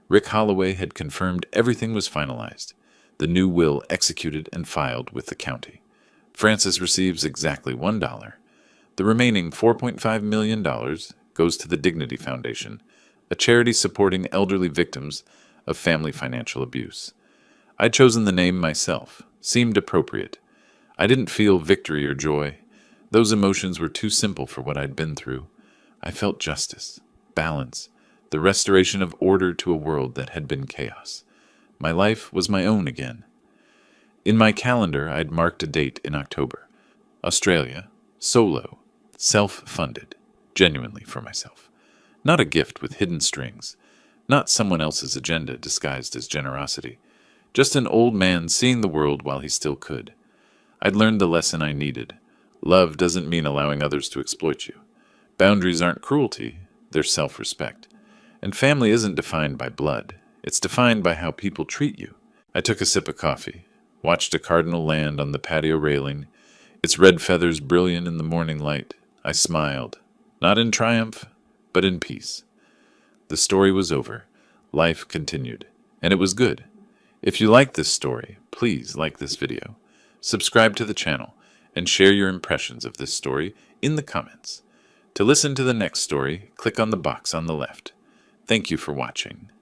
Rick Holloway had confirmed everything was finalized, the new will executed and filed with the county. Frances receives exactly $1. The remaining $4.5 million goes to the Dignity Foundation, a charity supporting elderly victims of family financial abuse. I'd chosen the name myself, seemed appropriate. I didn't feel victory or joy. Those emotions were too simple for what I'd been through. I felt justice, balance, the restoration of order to a world that had been chaos. My life was my own again. In my calendar, I'd marked a date in October. Australia, solo, self-funded, genuinely for myself. Not a gift with hidden strings, not someone else's agenda disguised as generosity. Just an old man seeing the world while he still could. I'd learned the lesson I needed. Love doesn't mean allowing others to exploit you. Boundaries aren't cruelty, they're self-respect. And family isn't defined by blood. It's defined by how people treat you. I took a sip of coffee, watched a cardinal land on the patio railing, its red feathers brilliant in the morning light. I smiled, not in triumph, but in peace. The story was over. Life continued. And it was good. If you like this story, please like this video, subscribe to the channel, and share your impressions of this story in the comments. To listen to the next story, click on the box on the left. Thank you for watching.